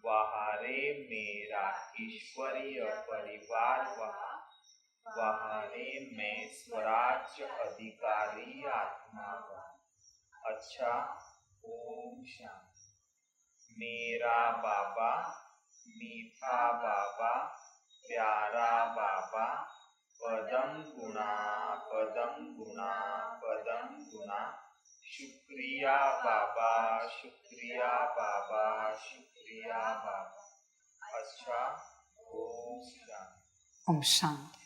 वहारे मेरा ईश्वरीय परिवार वहा, वहारे मैं स्वराज्य अधिकारी आत्मा वहा। अच्छा, ओम शांति। मेरा बाबा, मीठा बाबा, प्यारा बाबा, पदम गुणा पदम गुणा पदम गुणा। शुक्रिया बाबा, शुक्रिया बाबा, शुक्रिया बाबा। अच्छा, ओम शांति। ओम शांति।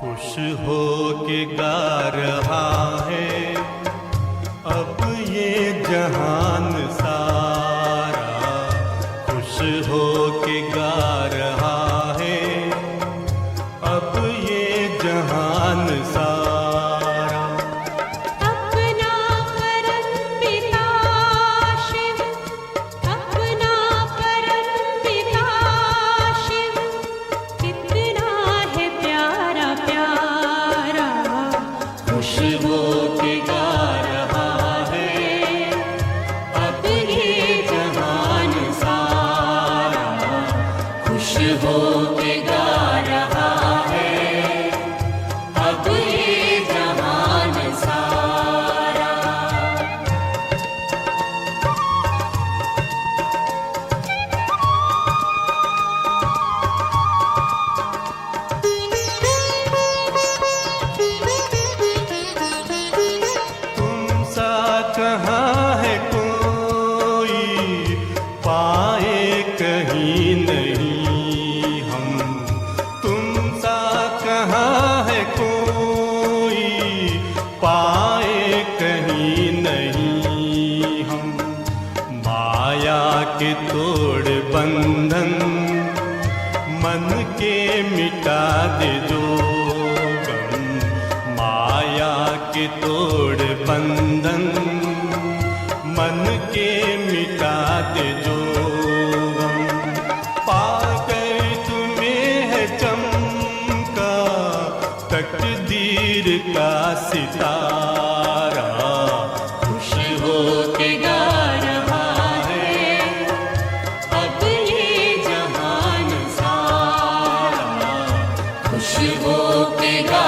खुश हो के गा रहा है अब ये जहान सारा, खुश हो के गा रहा है अब ये जहान सारा। अपना परम पिता शिव, अपना परम पिता शिव, कितना है प्यारा प्यारा, खुश हो के गा रहा है अब ये जहान सारा, खुश हो के गा रहा है अब ये जहान सारा। तुम सा कहाँ है कोई पाए कहीं नहीं हम, तुम सा कहाँ है कोई पाए कहीं नहीं हम। माया के तोड़ बंधन मन के मिटा दे जो गम, माया के तोड़ बंधन मन के मिटा दे जो गम। पाकर तुम्हें है चमका तकदीर का सितारा, खुश हो के गा रहा है अब ये जहान सारा, खुश हो के गा